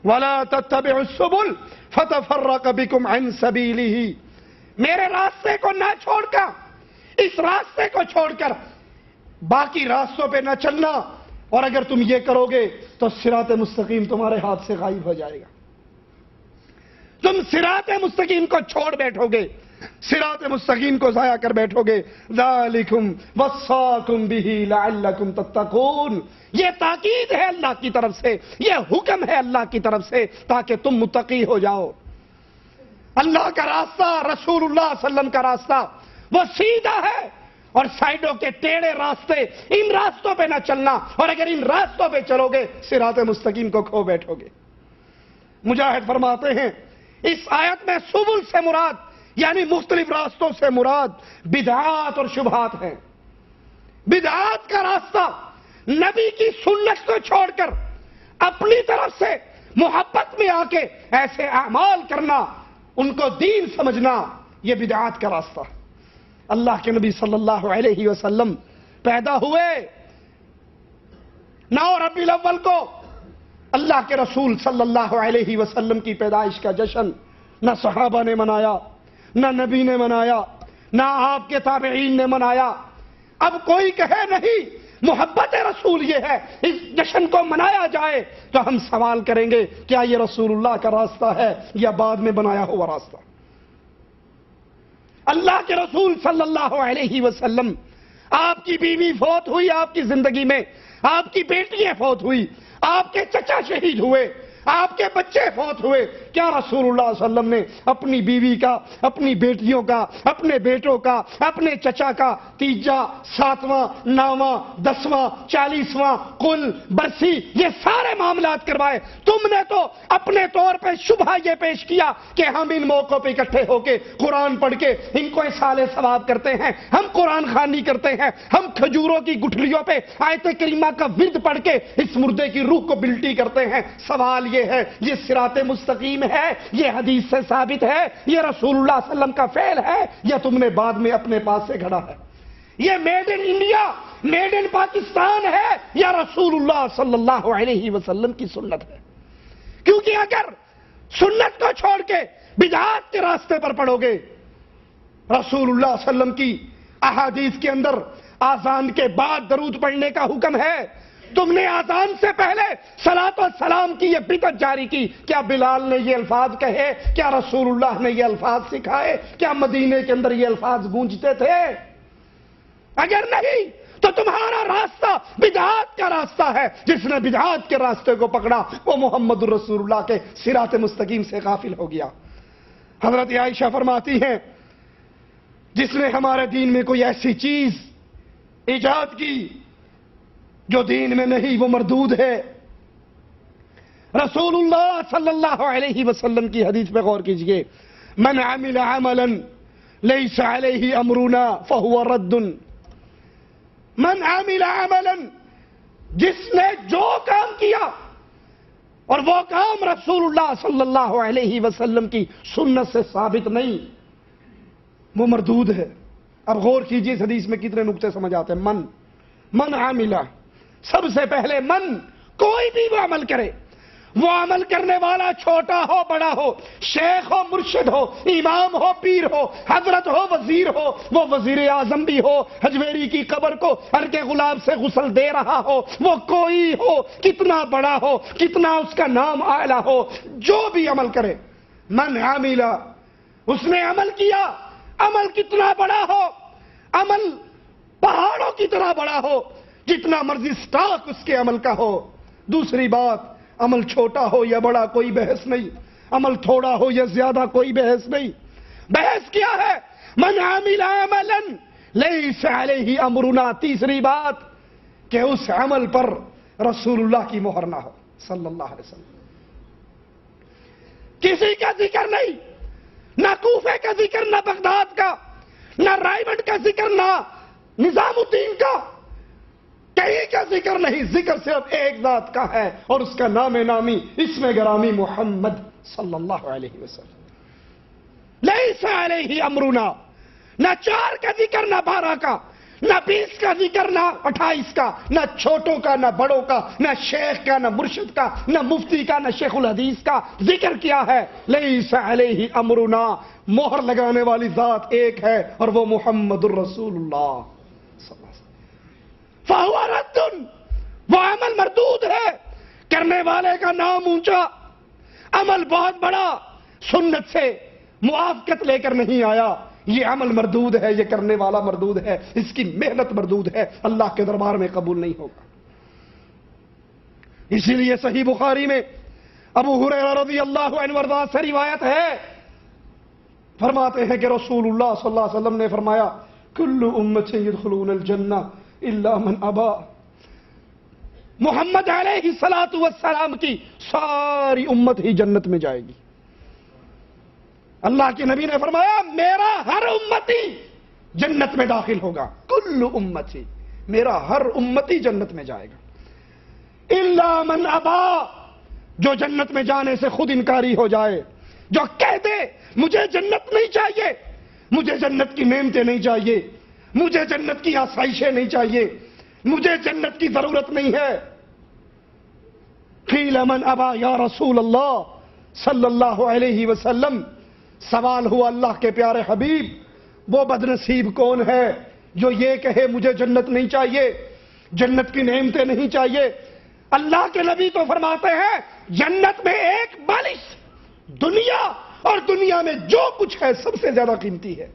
وَلَا تَتَّبِعُوا السُّبُلَ فَتَفَرَّقَ بِكُمْ عَنْ سَبِيلِهِ، میرے راستے کو نہ چھوڑ کر، اس راستے کو چھوڑ کر باقی راستوں پہ نہ چلنا، اور اگر تم یہ کرو گے تو صراط مستقیم تمہارے ہاتھ سے غائب ہو جائے گا، تم صراط مستقیم کو چھوڑ بیٹھو گے، صراط مستقیم کو ضائع کر بیٹھو گے۔ ذالکم وصاکم بہ لعلکم تتقون، یہ تاکید ہے اللہ کی طرف سے، یہ حکم ہے اللہ کی طرف سے تاکہ تم متقی ہو جاؤ۔ اللہ کا راستہ، رسول اللہ صلی اللہ علیہ وسلم کا راستہ وہ سیدھا ہے، اور سائڈوں کے ٹیڑھے راستے، ان راستوں پہ نہ چلنا، اور اگر ان راستوں پہ چلو گے صراط مستقیم کو کھو بیٹھو گے۔ مجاہد فرماتے ہیں اس آیت میں سبل سے مراد یعنی مختلف راستوں سے مراد بدعات اور شبہات ہیں۔ بدعات کا راستہ نبی کی سنت کو چھوڑ کر اپنی طرف سے محبت میں آ کے ایسے اعمال کرنا، ان کو دین سمجھنا، یہ بدعات کا راستہ ہے۔ اللہ کے نبی صلی اللہ علیہ وسلم پیدا ہوئے 9 ربیع الاول کو، اللہ کے رسول صلی اللہ علیہ وسلم کی پیدائش کا جشن نہ صحابہ نے منایا، نہ نبی نے منایا، نہ آپ کے تابعین نے منایا۔ اب کوئی کہے نہیں محبت رسول یہ ہے اس جشن کو منایا جائے، تو ہم سوال کریں گے کیا یہ رسول اللہ کا راستہ ہے یا بعد میں بنایا ہوا راستہ؟ اللہ کے رسول صلی اللہ علیہ وسلم، آپ کی بیوی فوت ہوئی، آپ کی زندگی میں آپ کی بیٹیاں فوت ہوئی، آپ کے چچا شہید ہوئے، آپ کے بچے فوت ہوئے، کیا رسول اللہ صلی اللہ علیہ وسلم نے اپنی بیوی کا، اپنی بیٹیوں کا، اپنے بیٹوں کا، اپنے چچا کا 3واں 7واں 9واں 10واں 40واں کل برسی یہ سارے معاملات کروائے؟ تم نے تو اپنے طور پہ شبہ یہ پیش کیا کہ ہم ان موقعوں پہ اکٹھے ہو کے قرآن پڑھ کے ان کو اصالِ ثواب کرتے ہیں، ہم قرآن خوانی کرتے ہیں، ہم کھجوروں کی گٹھلیوں پہ آیت کریمہ کا ورد پڑھ کے اس مردے کی روح کو بلٹی کرتے ہیں۔ سوال یہ ہے یہ صراط مستقیم ہے، یہ حدیث سے ثابت ہے، یہ رسول اللہ صلی اللہ علیہ وسلم کا فعل ہے، یا تم نے بعد میں اپنے پاس سے گھڑا ہے؟ یہ made in India, made in Pakistan ہے، یا رسول اللہ صلی اللہ علیہ وسلم کی سنت ہے؟ کیونکہ اگر سنت کو چھوڑ کے بدعات کے راستے پر پڑو گے، رسول اللہ صلی اللہ علیہ وسلم کی احادیث کے اندر آذان کے بعد درود پڑھنے کا حکم ہے، تم نے آذان سے پہلے صلاۃ و سلام کی یہ بدعت جاری کی۔ کیا بلال نے یہ الفاظ کہے؟ کیا رسول اللہ نے یہ الفاظ سکھائے؟ کیا مدینے کے اندر یہ الفاظ گونجتے تھے؟ اگر نہیں تو تمہارا راستہ بدعات کا راستہ ہے، جس نے بدعات کے راستے کو پکڑا وہ محمد الرسول اللہ کے صراط مستقیم سے غافل ہو گیا۔ حضرت عائشہ فرماتی ہیں جس نے ہمارے دین میں کوئی ایسی چیز ایجاد کی جو دین میں نہیں وہ مردود ہے۔ رسول اللہ صلی اللہ علیہ وسلم کی حدیث پہ غور کیجئے، من عمل عملا لیس علیہ امرنا فہو رد۔ من عمل عملا، جس نے جو کام کیا اور وہ کام رسول اللہ صلی اللہ علیہ وسلم کی سنت سے ثابت نہیں، وہ مردود ہے۔ اب غور کیجئے اس حدیث میں کتنے نقطے سمجھ آتے ہیں۔ من عاملہ، سب سے پہلے من، کوئی بھی وہ عمل کرے، وہ عمل کرنے والا چھوٹا ہو بڑا ہو، شیخ ہو مرشد ہو، امام ہو پیر ہو، حضرت ہو وزیر ہو، وہ وزیر اعظم بھی ہو، حجویری کی قبر کو ہر کے غلام سے غسل دے رہا ہو، وہ کوئی ہو، کتنا بڑا ہو، کتنا اس کا نام اعلیٰ ہو، جو بھی عمل کرے، من عاملہ، اس نے عمل کیا، عمل کتنا بڑا ہو، عمل پہاڑوں کی طرح بڑا ہو، جتنا مرضی سٹاک اس کے عمل کا ہو۔ دوسری بات، عمل چھوٹا ہو یا بڑا کوئی بحث نہیں، عمل تھوڑا ہو یا زیادہ کوئی بحث نہیں۔ بحث کیا ہے؟ من عمل عملا لیس علیہ امرنا۔ تیسری بات کہ اس عمل پر رسول اللہ کی مہر نہ ہو صلی اللہ علیہ وسلم۔ کسی کا ذکر نہیں، نہ کوفے کا ذکر، نہ بغداد کا، نہ رائمنڈ کا ذکر، نہ نظام الدین کا، کہیں کا ذکر نہیں۔ ذکر صرف ایک ذات کا ہے اور اس کا نام نامی، اسم گرامی محمد صلی اللہ علیہ وسلم۔ لیس علیہ امرنا، نہ 4 کا ذکر، نہ 12 کا، نہ 20 کا ذکر، نہ 28 کا، نہ چھوٹوں کا، نہ بڑوں کا، نہ شیخ کا، نہ مرشد کا، نہ مفتی کا، نہ شیخ الحدیث کا۔ ذکر کیا ہے؟ لیس علیہ امرنا، مہر لگانے والی ذات ایک ہے اور وہ محمد الرسول اللہ صلی اللہ علیہ وسلم۔ فہو رد، وہ عمل مردود ہے، کرنے والے کا نام اونچا، عمل بہت بڑا، سنت سے موافقت لے کر نہیں آیا، یہ عمل مردود ہے، یہ کرنے والا مردود ہے، اس کی محنت مردود ہے، اللہ کے دربار میں قبول نہیں ہوگا۔ اسی لیے صحیح بخاری میں ابو ہریرہ رضی اللہ عنہ وارضاہ سے روایت ہے، فرماتے ہیں کہ رسول اللہ صلی اللہ علیہ وسلم نے فرمایا، کل امتی یدخلون الجنہ الا من ابا۔ محمد علیہ الصلوۃ والسلام کی ساری امت ہی جنت میں جائے گی۔ اللہ کے نبی نے فرمایا، میرا ہر امتی جنت میں داخل ہوگا، کل امتی، میرا ہر امتی جنت میں جائے گا، الا من ابا، جو جنت میں جانے سے خود انکاری ہو جائے، جو کہہ دے مجھے جنت نہیں چاہیے، مجھے جنت کی نعمتیں نہیں چاہیے، مجھے جنت کی آسائشیں نہیں چاہیے، مجھے جنت کی ضرورت نہیں ہے۔ قیل من ابا یا رسول اللہ صلی اللہ علیہ وسلم، سوال ہوا اللہ کے پیارے حبیب، وہ بدنصیب کون ہے جو یہ کہے مجھے جنت نہیں چاہیے، جنت کی نعمتیں نہیں چاہیے؟ اللہ کے نبی تو فرماتے ہیں، جنت میں ایک بالش دنیا اور دنیا میں جو کچھ ہے سب سے زیادہ قیمتی ہے۔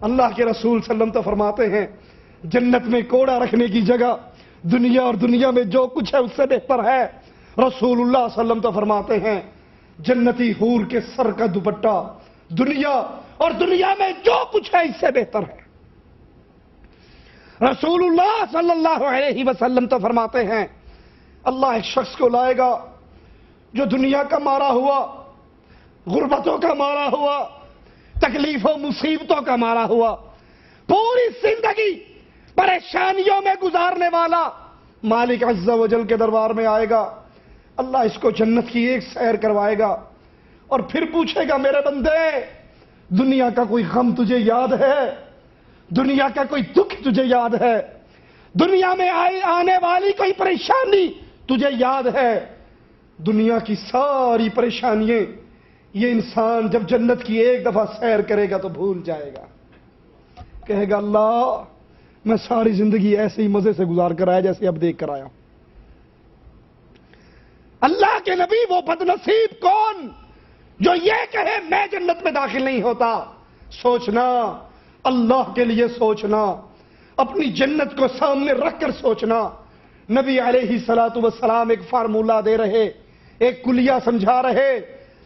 اللہ کے رسول صلی اللہ علیہ وسلم تو فرماتے ہیں، جنت میں کوڑا رکھنے کی جگہ دنیا اور دنیا میں جو کچھ ہے اس سے بہتر ہے۔ رسول اللہ صلی اللہ علیہ وسلم تو فرماتے ہیں، جنتی حور کے سر کا دوپٹہ دنیا اور دنیا میں جو کچھ ہے اس سے بہتر ہے۔ رسول اللہ صلی اللہ علیہ وسلم تو فرماتے ہیں، اللہ ایک شخص کو لائے گا جو دنیا کا مارا ہوا، غربتوں کا مارا ہوا، تکلیف و مصیبتوں کا مارا ہوا، پوری زندگی پریشانیوں میں گزارنے والا مالک عز و جل کے دربار میں آئے گا۔ اللہ اس کو جنت کی ایک سیر کروائے گا اور پھر پوچھے گا، میرے بندے، دنیا کا کوئی غم تجھے یاد ہے؟ دنیا کا کوئی دکھ تجھے یاد ہے؟ دنیا میں آنے والی کوئی پریشانی تجھے یاد ہے؟ دنیا کی ساری پریشانیاں یہ انسان جب جنت کی ایک دفعہ سیر کرے گا تو بھول جائے گا، کہے گا اللہ میں ساری زندگی ایسے ہی مزے سے گزار کر آیا جیسے اب دیکھ کر آیا۔ اللہ کے نبی وہ بدنصیب کون جو یہ کہے میں جنت میں داخل نہیں ہوتا؟ سوچنا، اللہ کے لیے سوچنا، اپنی جنت کو سامنے رکھ کر سوچنا۔ نبی علیہ الصلوۃ والسلام ایک فارمولہ دے رہے، ایک کلیہ سمجھا رہے،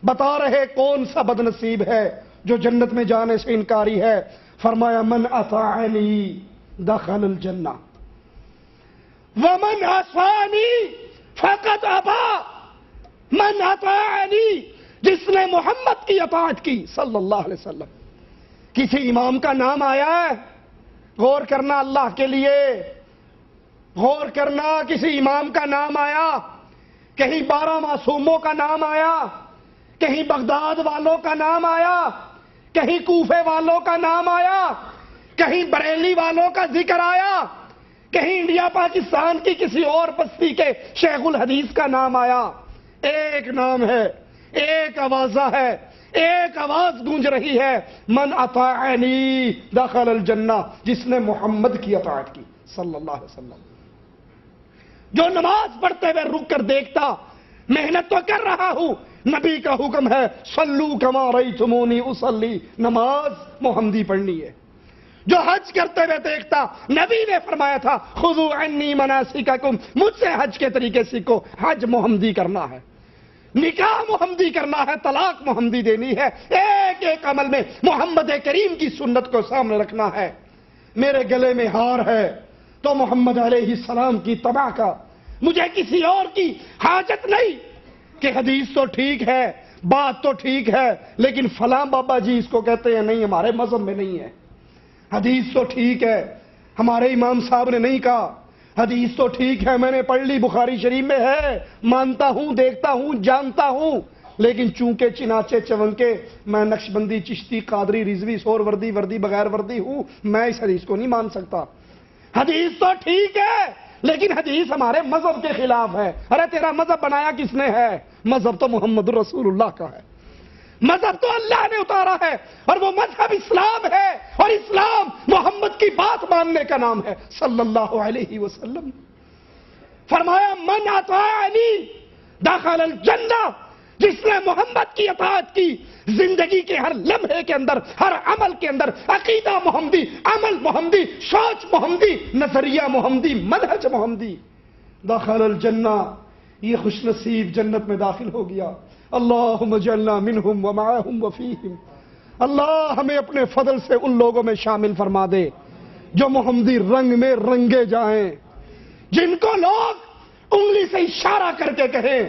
بتا رہے کون سا بدنصیب ہے جو جنت میں جانے سے انکاری ہے۔ فرمایا، من اطاعنی دخل الجنہ ومن عصانی فقد ابا من اطاعنی، جس نے محمد کی اطاعت کی صلی اللہ علیہ وسلم۔ کسی امام کا نام آیا ہے؟ غور کرنا اللہ کے لیے، غور کرنا، کسی امام کا نام آیا؟ کہیں 12 معصوموں کا نام آیا؟ کہیں بغداد والوں کا نام آیا؟ کہیں کوفے والوں کا نام آیا؟ کہیں بریلی والوں کا ذکر آیا؟ کہیں انڈیا پاکستان کی کسی اور بستی کے شیخ الحدیث کا نام آیا؟ ایک نام ہے، ایک آوازہ ہے، ایک آواز گونج رہی ہے، من اطاعنی دخل الجنہ، جس نے محمد کی اطاعت کی صلی اللہ علیہ وسلم۔ جو نماز پڑھتے ہوئے رک کر دیکھتا، محنت تو کر رہا ہوں، نبی کا حکم ہے صلو کما رأیتمونی اصلی، نماز محمدی پڑھنی ہے۔ جو حج کرتے ہوئے دیکھتا، نبی نے فرمایا تھا خذوا عنی مناسککم، مجھ سے حج کے طریقے سیکھو، حج محمدی کرنا ہے، نکاح محمدی کرنا ہے، طلاق محمدی دینی ہے، ایک ایک عمل میں محمد کریم کی سنت کو سامنے رکھنا ہے۔ میرے گلے میں ہار ہے تو محمد علیہ السلام کی اتباع کا، مجھے کسی اور کی حاجت نہیں کہ حدیث تو ٹھیک ہے، بات تو ٹھیک ہے، لیکن فلاں بابا جی اس کو کہتے ہیں، نہیں ہمارے مذہب میں نہیں ہے۔ حدیث تو ٹھیک ہے، ہمارے امام صاحب نے نہیں کہا، حدیث تو ٹھیک ہے، میں نے پڑھ لی، بخاری شریف میں ہے، مانتا ہوں، دیکھتا ہوں، جانتا ہوں، لیکن چونکہ چنانچہ چونکہ میں نقشبندی، چشتی، قادری، رضوی، سور وردی بغیر وردی ہوں، میں اس حدیث کو نہیں مان سکتا۔ حدیث تو ٹھیک ہے لیکن حدیث ہمارے مذہب کے خلاف ہے۔ ارے تیرا مذہب بنایا کس نے ہے؟ مذہب تو محمد رسول اللہ کا ہے، مذہب تو اللہ نے اتارا ہے، اور وہ مذہب اسلام ہے، اور اسلام محمد کی بات ماننے کا نام ہے صلی اللہ علیہ وسلم۔ فرمایا من اطاعنی دخل الجنہ، جس نے محمد کی اطاعت کی، زندگی کے ہر لمحے کے اندر، ہر عمل کے اندر عقیدہ محمدی، عمل محمدی، سوچ محمدی، نظریہ محمدی، منہج محمدی، دخل الجنہ، یہ خوش نصیب جنت میں داخل ہو گیا۔ اللہم اجعلنا منہم ومعہم وفیہم، اللہ ہمیں اپنے فضل سے ان لوگوں میں شامل فرما دے جو محمدی رنگ میں رنگے جائیں، جن کو لوگ انگلی سے اشارہ کر کے کہیں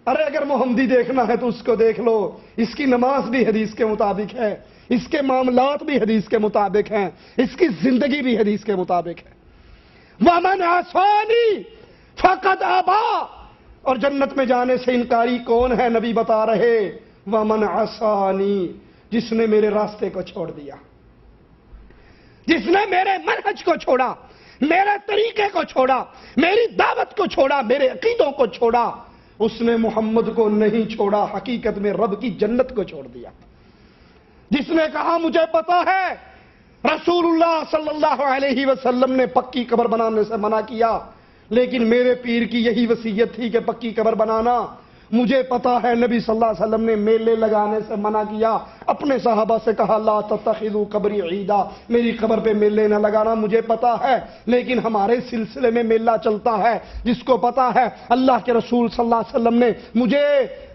ارے اگر محمدی دیکھنا ہے تو اس کو دیکھ لو، اس کی نماز بھی حدیث کے مطابق ہے، اس کے معاملات بھی حدیث کے مطابق ہیں، اس کی زندگی بھی حدیث کے مطابق ہے۔ وَمَنْ عَصَانِي فَقَدْ أَبَىٰ، اور جنت میں جانے سے انکاری کون ہے؟ نبی بتا رہے وَمَنْ عَصَانِي، جس نے میرے راستے کو چھوڑ دیا، جس نے میرے منہج کو چھوڑا، میرے طریقے کو چھوڑا، میری دعوت کو چھوڑا، میرے عقیدوں کو چھوڑا، اس نے محمد کو نہیں چھوڑا، حقیقت میں رب کی جنت کو چھوڑ دیا۔ جس نے کہا مجھے پتا ہے رسول اللہ صلی اللہ علیہ وسلم نے پکی قبر بنانے سے منع کیا، لیکن میرے پیر کی یہی وصیت تھی کہ پکی قبر بنانا، مجھے پتا ہے نبی صلی اللہ علیہ وسلم نے میلے لگانے سے منع کیا، اپنے صحابہ سے کہا لا تتخذوا قبری عیدا، میری قبر پہ میلے نہ لگانا، مجھے پتا ہے، لیکن ہمارے سلسلے میں میلہ چلتا ہے، جس کو پتا ہے اللہ کے رسول صلی اللہ علیہ وسلم نے مجھے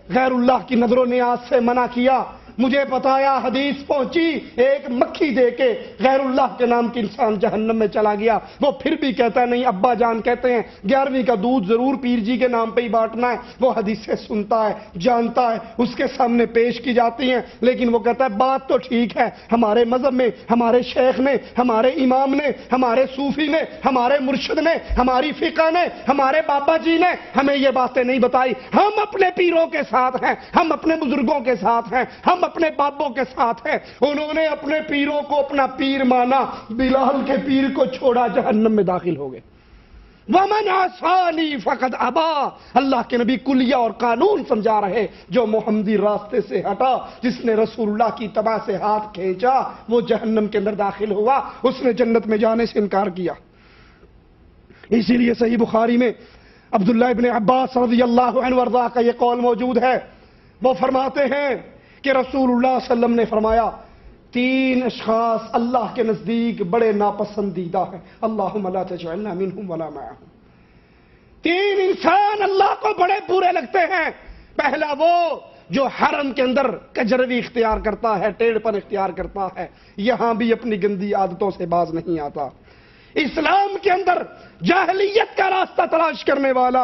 غیر اللہ کی نظر و نیاز سے منع کیا، مجھے بتایا، حدیث پہنچی، ایک مکھی دے کے غیر اللہ کے نام کی انسان جہنم میں چلا گیا، وہ پھر بھی کہتا ہے نہیں، ابا جان کہتے ہیں 11ویں کا دودھ ضرور پیر جی کے نام پہ ہی بانٹنا ہے، وہ حدیث سے سنتا ہے، جانتا ہے، اس کے سامنے پیش کی جاتی ہیں، لیکن وہ کہتا ہے بات تو ٹھیک ہے، ہمارے مذہب میں ہمارے شیخ نے، ہمارے امام نے، ہمارے صوفی نے، ہمارے مرشد نے، ہماری فقہ نے، ہمارے بابا جی نے ہمیں یہ باتیں نہیں بتائی، ہم اپنے پیروں کے ساتھ ہیں، ہم اپنے بزرگوں کے ساتھ ہیں، ہم اپنے بابوں کے ساتھ ہیں، انہوں نے اپنے پیروں کو اپنا پیر مانا، بلال کے پیر کو چھوڑا، جہنم میں داخل ہو گئے۔ وَمَنْ عَصَانِي فَقَدْ أَبَىٰ، اللہ کے نبی کلیہ اور قانون سمجھا رہے، جو محمدی راستے سے ہٹا، جس نے رسول اللہ کی اتباع سے ہاتھ کھینچا، وہ جہنم کے اندر داخل ہوا، اس نے جنت میں جانے سے انکار کیا۔ اسی لیے صحیح بخاری میں عبداللہ ابن عباس رضی اللہ عنہ وارضاہ کا یہ قول موجود ہے، وہ فرماتے ہیں کہ رسول اللہ صلی اللہ علیہ وسلم نے فرمایا 3 اشخاص اللہ کے نزدیک بڑے ناپسندیدہ ہیں، اللہم لا تجعلنا منہم ولا معہم۔ 3 انسان اللہ کو بڑے برے لگتے ہیں، پہلا وہ جو حرم کے اندر کجروی اختیار کرتا ہے، ٹیڑھ پن اختیار کرتا ہے، یہاں بھی اپنی گندی عادتوں سے باز نہیں آتا۔ اسلام کے اندر جاہلیت کا راستہ تلاش کرنے والا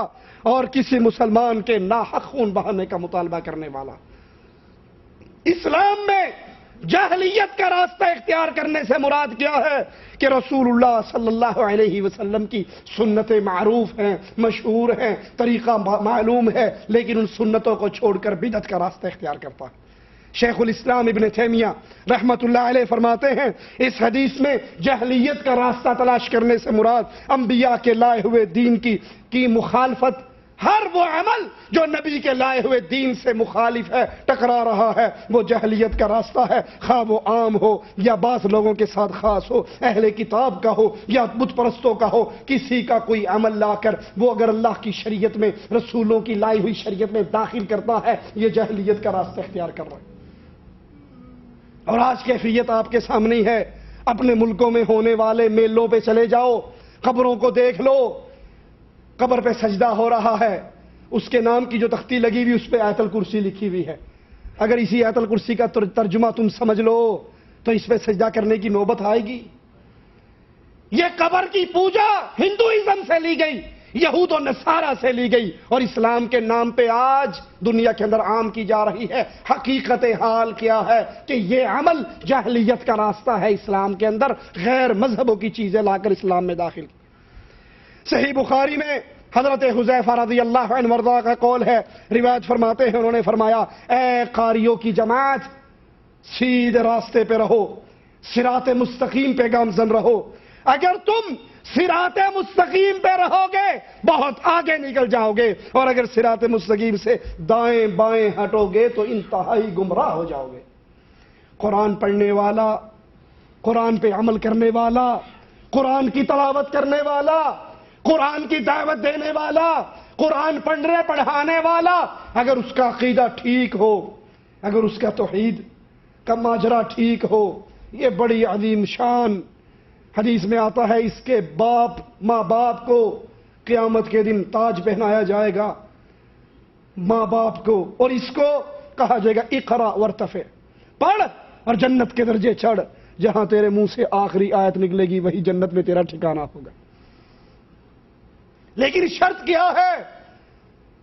اور کسی مسلمان کے ناحق خون بہانے کا مطالبہ کرنے والا. اسلام میں جاہلیت کا راستہ اختیار کرنے سے مراد کیا ہے کہ رسول اللہ صلی اللہ علیہ وسلم کی سنتیں معروف ہیں، مشہور ہیں، طریقہ معلوم ہے، لیکن ان سنتوں کو چھوڑ کر بدعت کا راستہ اختیار کرتا ہے. شیخ الاسلام ابن تیمیہ رحمت اللہ علیہ فرماتے ہیں اس حدیث میں جاہلیت کا راستہ تلاش کرنے سے مراد انبیاء کے لائے ہوئے دین کی مخالفت، ہر وہ عمل جو نبی کے لائے ہوئے دین سے مخالف ہے، ٹکرا رہا ہے، وہ جاہلیت کا راستہ ہے. خواہ وہ عام ہو یا بعض لوگوں کے ساتھ خاص ہو، اہل کتاب کا ہو یا بت پرستوں کا ہو، کسی کا کوئی عمل لا کر وہ اگر اللہ کی شریعت میں، رسولوں کی لائی ہوئی شریعت میں داخل کرتا ہے، یہ جاہلیت کا راستہ اختیار کر رہا ہے. اور آج کیفیت آپ کے سامنے ہے. اپنے ملکوں میں ہونے والے میلوں پہ چلے جاؤ، قبروں کو دیکھ لو، قبر پہ سجدہ ہو رہا ہے، اس کے نام کی جو تختی لگی ہوئی اس پہ آیت الکرسی لکھی ہوئی ہے. اگر اسی آیت الکرسی کا ترجمہ تم سمجھ لو تو اس پہ سجدہ کرنے کی نوبت آئے گی. یہ قبر کی پوجا ہندوازم سے لی گئی، یہود و نصارہ سے لی گئی، اور اسلام کے نام پہ آج دنیا کے اندر عام کی جا رہی ہے. حقیقت حال کیا ہے کہ یہ عمل جاہلیت کا راستہ ہے. اسلام کے اندر غیر مذہبوں کی چیزیں لا کر اسلام میں داخل. صحیح بخاری میں حضرت حذیفہ رضی اللہ عنہ وارضاہ کا قول ہے، روایت فرماتے ہیں انہوں نے فرمایا اے قاریوں کی جماعت، سیدھے راستے پہ رہو، صراط مستقیم پہ گامزن رہو. اگر تم صراط مستقیم پہ رہو گے بہت آگے نکل جاؤ گے، اور اگر صراط مستقیم سے دائیں بائیں ہٹو گے تو انتہائی گمراہ ہو جاؤ گے. قرآن پڑھنے والا، قرآن پہ عمل کرنے والا، قرآن کی تلاوت کرنے والا، قرآن کی دعوت دینے والا، قرآن پڑھانے والا، اگر اس کا عقیدہ ٹھیک ہو، اگر اس کا توحید کا ماجرا ٹھیک ہو، یہ بڑی عظیم شان. حدیث میں آتا ہے اس کے ماں باپ کو قیامت کے دن تاج پہنایا جائے گا، ماں باپ کو، اور اس کو کہا جائے گا اقرا ورتفع، پڑھ اور جنت کے درجے چڑھ. جہاں تیرے منہ سے آخری آیت نکلے گی وہی جنت میں تیرا ٹھکانہ ہوگا. لیکن شرط کیا ہے؟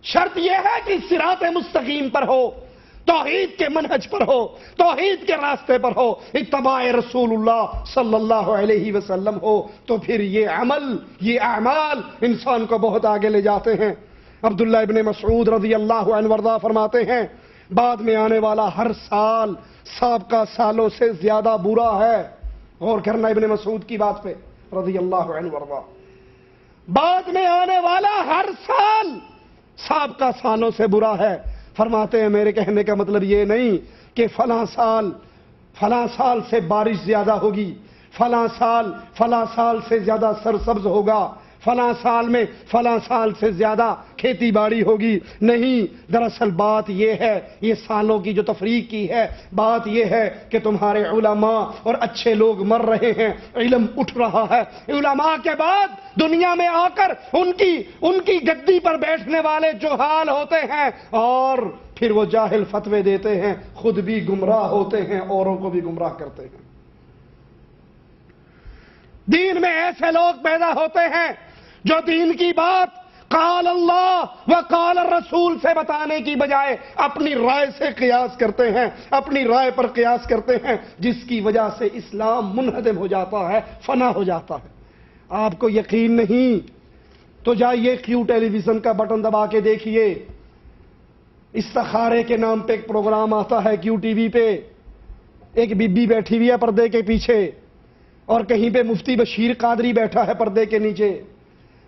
شرط یہ ہے کہ صراط مستقیم پر ہو، توحید کے منہج پر ہو، توحید کے راستے پر ہو، اتباع رسول اللہ صلی اللہ علیہ وسلم ہو. تو پھر یہ عمل، یہ اعمال انسان کو بہت آگے لے جاتے ہیں. عبداللہ ابن مسعود رضی اللہ عنہ وارضاہ فرماتے ہیں بعد میں آنے والا ہر سال سابقہ سالوں سے زیادہ برا ہے. غور کرنا ابن مسعود کی بات پہ رضی اللہ عنہ وارضاہ. بعد میں آنے والا ہر سال سابقہ سالوں سے برا ہے. فرماتے ہیں میرے کہنے کا مطلب یہ نہیں کہ فلاں سال سے بارش زیادہ ہوگی، فلاں سال سے زیادہ سرسبز ہوگا، فلاں سال میں فلاں سال سے زیادہ کھیتی باڑی ہوگی. نہیں، دراصل بات یہ ہے، یہ سالوں کی جو تفریق کی ہے، بات یہ ہے کہ تمہارے علماء اور اچھے لوگ مر رہے ہیں، علم اٹھ رہا ہے. علماء کے بعد دنیا میں آ کر ان کی گدی پر بیٹھنے والے جہال ہوتے ہیں، اور پھر وہ جاہل فتوے دیتے ہیں، خود بھی گمراہ ہوتے ہیں، اوروں کو بھی گمراہ کرتے ہیں. دین میں ایسے لوگ پیدا ہوتے ہیں جو دین کی بات قال اللہ و قال الرسول سے بتانے کی بجائے اپنی رائے سے قیاس کرتے ہیں، اپنی رائے پر قیاس کرتے ہیں، جس کی وجہ سے اسلام منہدم ہو جاتا ہے، فنا ہو جاتا ہے. آپ کو یقین نہیں تو جائیے کیو ٹیلی ویژن کا بٹن دبا کے دیکھیے. استخارے کے نام پہ ایک پروگرام آتا ہے کیو ٹی وی پہ. ایک بی بی بیٹھی ہوئی ہے پردے کے پیچھے، اور کہیں پہ مفتی بشیر قادری بیٹھا ہے پردے کے نیچے.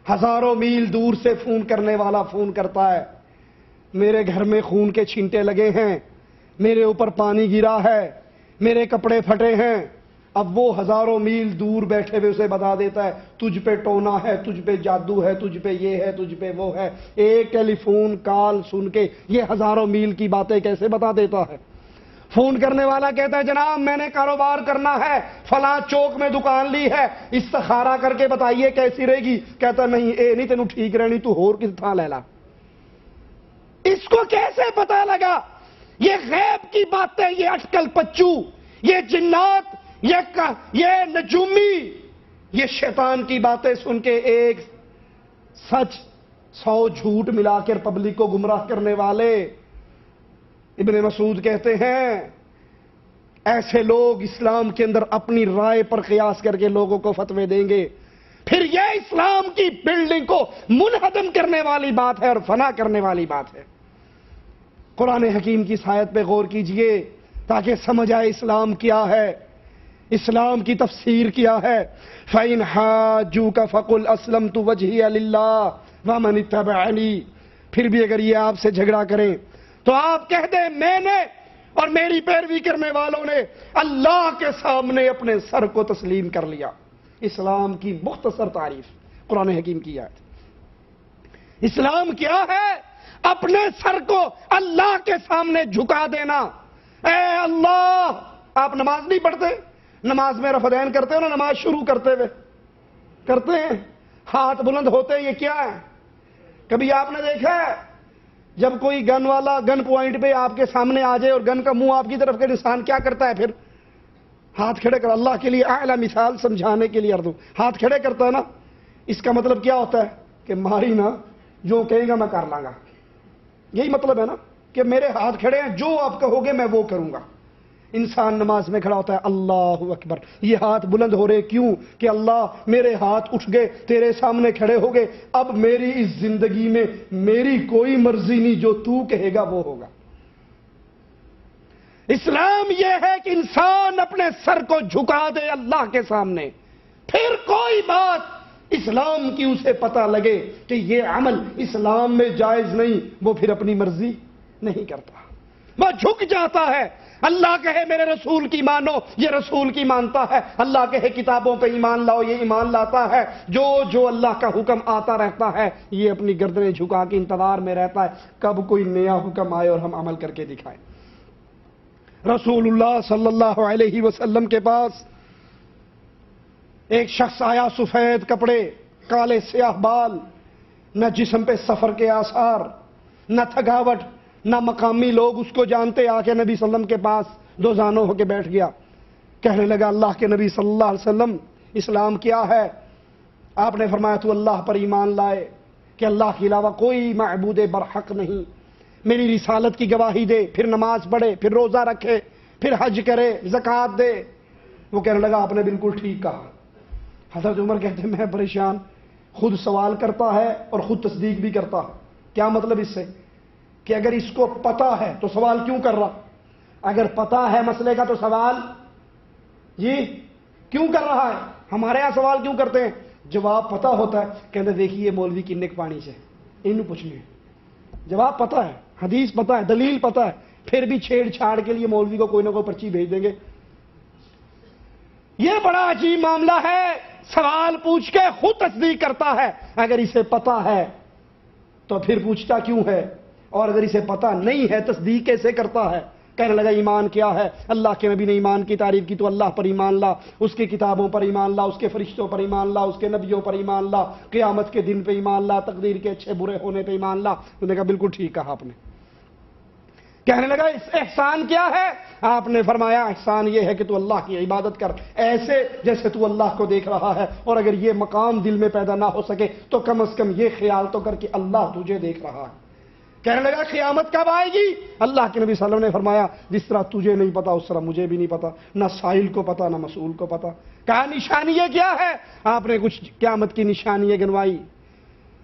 ہزاروں میل دور سے فون کرنے والا فون کرتا ہے، میرے گھر میں خون کے چھینٹے لگے ہیں، میرے اوپر پانی گرا ہے، میرے کپڑے پھٹے ہیں. اب وہ ہزاروں میل دور بیٹھے ہوئے اسے بتا دیتا ہے تجھ پہ ٹونا ہے، تجھ پہ جادو ہے، تجھ پہ یہ ہے، تجھ پہ وہ ہے. ایک ٹیلی فون کال سن کے یہ ہزاروں میل کی باتیں کیسے بتا دیتا ہے؟ فون کرنے والا کہتا ہے جناب میں نے کاروبار کرنا ہے، فلاں چوک میں دکان لی ہے، استخارہ کر کے بتائیے کیسی رہے گی. کہتا نہیں اے نہیں تینوں ٹھیک رہنی، تو ہور کس تھان لے لا. اس کو کیسے پتا لگا؟ یہ غیب کی باتیں، یہ اٹکل پچو، یہ جنات، یہ نجومی، یہ شیطان کی باتیں سن کے ایک سچ 100 جھوٹ ملا کر پبلک کو گمراہ کرنے والے ابن مسعود کہتے ہیں ایسے لوگ اسلام کے اندر اپنی رائے پر قیاس کر کے لوگوں کو فتوے دیں گے، پھر یہ اسلام کی بلڈنگ کو منہدم کرنے والی بات ہے اور فنا کرنے والی بات ہے۔ قرآن حکیم کی آیت پہ غور کیجئے تاکہ سمجھ آئے اسلام کیا ہے، اسلام کی تفسیر کیا ہے۔ فَإِنْ حَاجُّوكَ فَقُلْ أَسْلَمْتُ وَجْهِيَ لِلَّهِ وَمَنِ اتَّبَعَنِي، پھر بھی اگر یہ آپ سے جھگڑا کریں تو آپ کہہ دیں میں نے اور میری پیروی کرنے والوں نے اللہ کے سامنے اپنے سر کو تسلیم کر لیا۔ اسلام کی مختصر تعریف قرآن حکیم کی آیت۔ اسلام کیا ہے؟ اپنے سر کو اللہ کے سامنے جھکا دینا۔ اے اللہ، آپ نماز نہیں پڑھتے؟ نماز میں رفع دین کرتے ہو نا، نماز شروع کرتے ہوئے کرتے ہیں، ہاتھ بلند ہوتے ہیں، یہ کیا ہے؟ کبھی آپ نے دیکھا ہے جب کوئی گن والا گن پوائنٹ پہ آپ کے سامنے آ جائے اور گن کا منہ آپ کی طرف کے انسان کیا کرتا ہے؟ پھر ہاتھ کھڑے کر، اللہ کے لیے اعلیٰ مثال سمجھانے کے لیے اردو ہاتھ کھڑے کرتا ہے نا، اس کا مطلب کیا ہوتا ہے کہ ماری نا، جو کہے گا میں کر لاں گا۔ یہی مطلب ہے نا کہ میرے ہاتھ کھڑے ہیں، جو آپ کہو گے میں وہ کروں گا۔ انسان نماز میں کھڑا ہوتا ہے، اللہ اکبر، یہ ہاتھ بلند ہو رہے کیوں؟ کہ اللہ میرے ہاتھ اٹھ گئے، تیرے سامنے کھڑے ہو گئے، اب میری اس زندگی میں میری کوئی مرضی نہیں، جو تو کہے گا وہ ہوگا۔ اسلام یہ ہے کہ انسان اپنے سر کو جھکا دے اللہ کے سامنے، پھر کوئی بات اسلام کی اسے پتہ لگے کہ یہ عمل اسلام میں جائز نہیں، وہ پھر اپنی مرضی نہیں کرتا، وہ جھک جاتا ہے۔ اللہ کہے میرے رسول کی مانو، یہ رسول کی مانتا ہے۔ اللہ کہے کتابوں پہ ایمان لاؤ، یہ ایمان لاتا ہے۔ جو اللہ کا حکم آتا رہتا ہے یہ اپنی گردنیں جھکا کے انتظار میں رہتا ہے کب کوئی نیا حکم آئے اور ہم عمل کر کے دکھائیں۔ رسول اللہ صلی اللہ علیہ وسلم کے پاس ایک شخص آیا، سفید کپڑے، کالے سیاہ بال، نہ جسم پہ سفر کے آثار، نہ تھکاوٹ، نہ مقامی لوگ اس کو جانتے، آ کے نبی صلی اللہ علیہ وسلم کے پاس دو زانوں ہو کے بیٹھ گیا، کہنے لگا اللہ کے نبی صلی اللہ علیہ وسلم اسلام کیا ہے؟ آپ نے فرمایا تو اللہ پر ایمان لائے کہ اللہ کے علاوہ کوئی معبود برحق نہیں، میری رسالت کی گواہی دے، پھر نماز پڑھے، پھر روزہ رکھے، پھر حج کرے، زکوٰۃ دے۔ وہ کہنے لگا آپ نے بالکل ٹھیک کہا۔ حضرت عمر کہتے ہیں میں پریشان، خود سوال کرتا ہے اور خود تصدیق بھی کرتا ہے۔ کیا مطلب اس سے؟ کہ اگر اس کو پتا ہے تو سوال کیوں کر رہا؟ اگر پتا ہے مسئلے کا تو سوال جی کیوں کر رہا ہے؟ ہمارے یہاں سوال کیوں کرتے ہیں؟ جواب پتا ہوتا ہے، کہتے دیکھیے مولوی کی نک پانی سے انہوں پوچھنے ہیں۔ جواب پتا ہے، حدیث پتا ہے، دلیل پتا ہے، پھر بھی چھیڑ چھاڑ کے لیے مولوی کو کوئی نہ کوئی پرچی بھیج دیں گے۔ یہ بڑا عجیب معاملہ ہے، سوال پوچھ کے خود تصدیق کرتا ہے۔ اگر اسے پتا ہے تو پھر پوچھتا کیوں ہے؟ اور اگر اسے پتا نہیں ہے تصدیق کیسے کرتا ہے؟ کہنے لگا ایمان کیا ہے؟ اللہ کے نبی نے ایمان کی تعریف کی تو اللہ پر ایمان لا، اس کی کتابوں پر ایمان لا، اس کے فرشتوں پر ایمان لا، اس کے نبیوں پر ایمان لا، قیامت کے دن پہ ایمان لا، تقدیر کے اچھے برے ہونے پہ ایمان لا۔ انہوں نے کہا بالکل ٹھیک کہا آپ نے۔ کہنے لگا اس احسان کیا ہے؟ آپ نے فرمایا احسان یہ ہے کہ تو اللہ کی عبادت کر ایسے جیسے تو اللہ کو دیکھ رہا ہے، اور اگر یہ مقام دل میں پیدا نہ ہو سکے تو کم از کم یہ خیال تو کر کہ اللہ تجھے دیکھ رہا ہے۔ کہنے لگا قیامت کب آئے گی؟ اللہ کے نبی صلی اللہ علیہ وسلم نے فرمایا جس طرح تجھے نہیں پتا اس طرح مجھے بھی نہیں پتا، نہ سائل کو پتا نہ مسئول کو پتا۔ کہا نشانی یہ کیا ہے؟ آپ نے کچھ قیامت کی نشانیاں گنوائی۔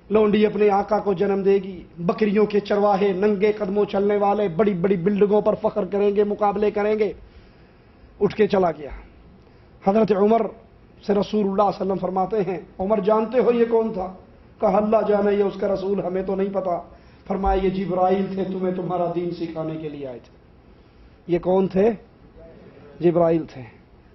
لونڈی اپنے آقا کو جنم دے گی، بکریوں کے چرواہے ننگے قدموں چلنے والے بڑی بڑی بلڈنگوں پر فخر کریں گے، مقابلے کریں گے۔ اٹھ کے چلا گیا۔ حضرت عمر سے رسول اللہ صلی اللہ علیہ وسلم فرماتے ہیں عمر جانتے ہو یہ کون تھا؟ کہا اللہ جانے یہ اس کا رسول، ہمیں تو نہیں پتا۔ فرمایا یہ جبرائیل تھے، تمہیں تمہارا دین سکھانے کے لیے آئے تھے۔ یہ کون تھے؟ جبرائیل تھے،